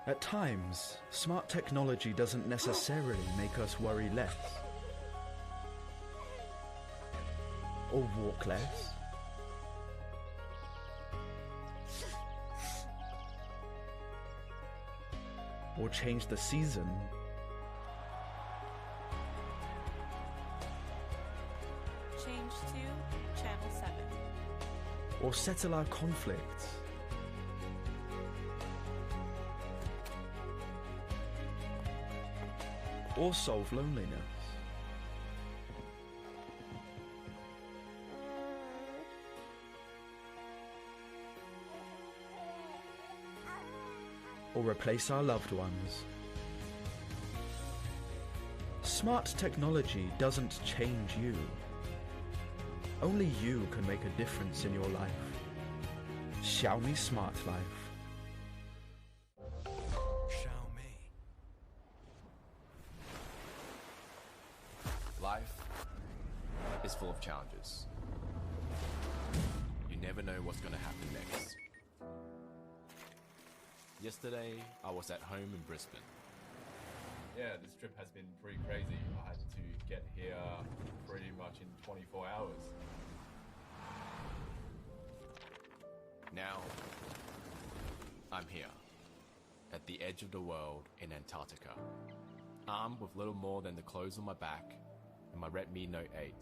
At times, smart technology doesn't necessarily make us worry less. Or walk less. Or change the season. Change to Channel 7. Or settle our conflicts. Or solve loneliness. Or replace our loved ones. Smart technology doesn't change you. Only you can make a difference in your life. Xiaomi Smart Life. Life is full of challenges. You never know what's going to happen next. Yesterday, I was at home in Brisbane. Yeah, this trip has been pretty crazy. I had to get here pretty much in 24 hours. Now, I'm here, at the edge of the world in Antarctica, armed with little more than the clothes on my back and my Redmi Note 8.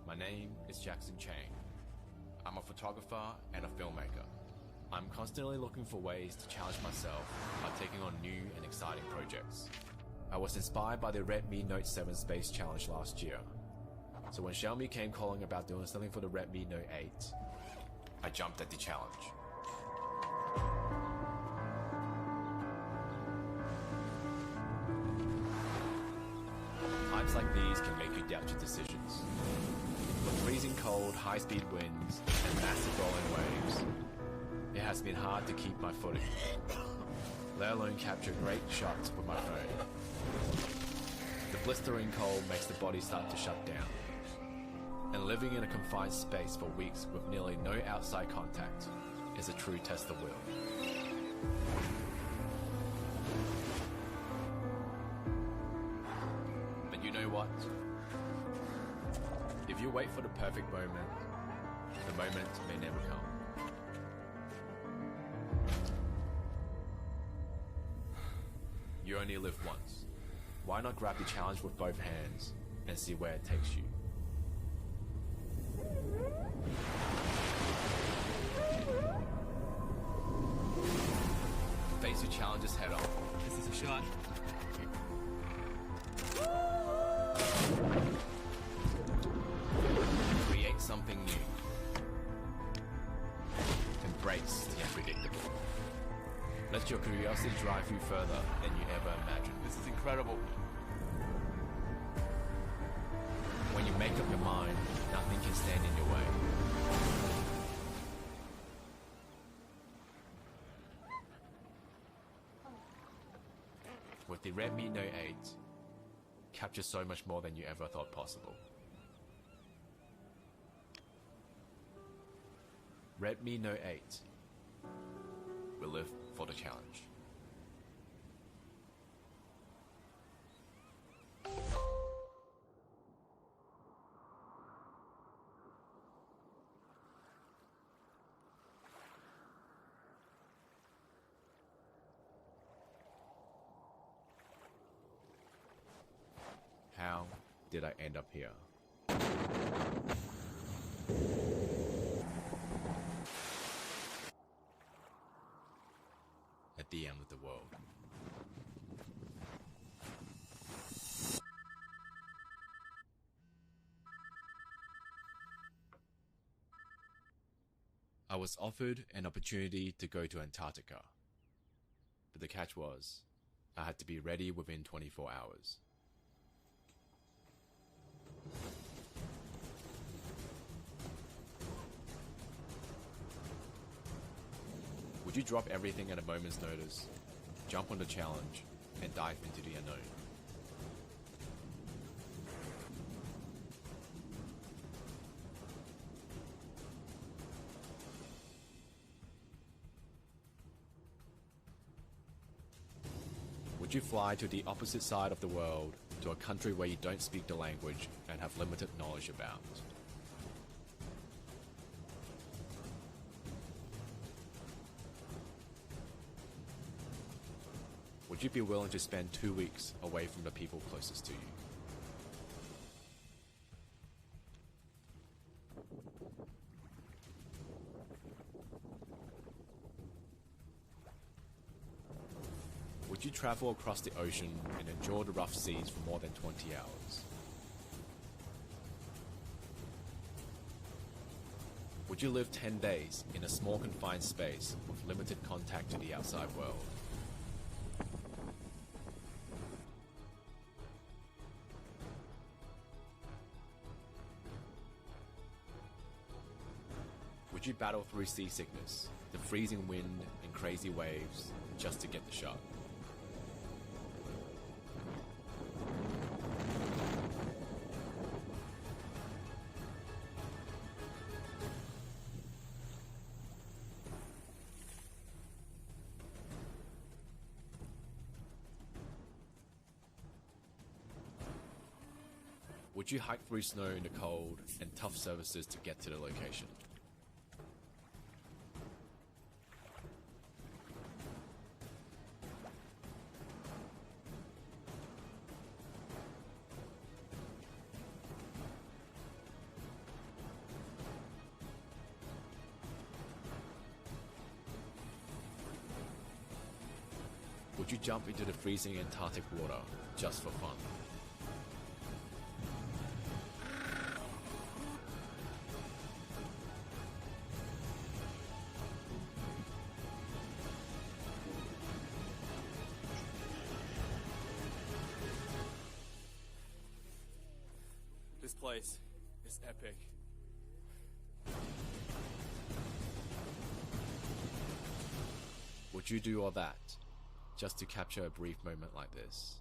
My name is Jackson Chang. I'm a photographer and a filmmaker. I'm constantly looking for ways to challenge myself by taking on new and exciting projects. I was inspired by the Redmi Note 7 Space Challenge last year. So when Xiaomi came calling about doing something for the Redmi Note 8, I jumped at the challenge. Times like these can make you doubt your decisions. With freezing cold, high-speed winds, and massive rolling waves, it has been hard to keep my footing, let alone capture great shots with my phone. The blistering cold makes the body start to shut down, and living in a confined space for weeks with nearly no outside contact is a true test of will. But you know what? If you wait for the perfect moment, the moment may never come. You only live once. Why not grab the challenge with both hands and see where it takes you? Face your challenges head on. This is a shot. Create something new. Embrace the unpredictable. Let your curiosity drive you further than you ever imagined. This is incredible. When you make up your mind, nothing can stand in your way. With the Redmi Note 8, capture so much more than you ever thought possible. Redmi Note 8 will live for the challenge. How did I end up here? At the end of the world. I was offered an opportunity to go to Antarctica, but the catch was, I had to be ready within 24 hours. Would you drop everything at a moment's notice, jump on the challenge, and dive into the unknown? Would you fly to the opposite side of the world, to a country where you don't speak the language and have limited knowledge about? Would you be willing to spend 2 weeks away from the people closest to you? Would you travel across the ocean and endure the rough seas for more than 20 hours? Would you live 10 days in a small confined space with limited contact to the outside world? Would you battle through seasickness, the freezing wind and crazy waves, just to get the shot? Would you hike through snow in the cold and tough surfaces to get to the location? Would you jump into the freezing Antarctic water just for fun? This place is epic. Would you do all that just to capture a brief moment like this?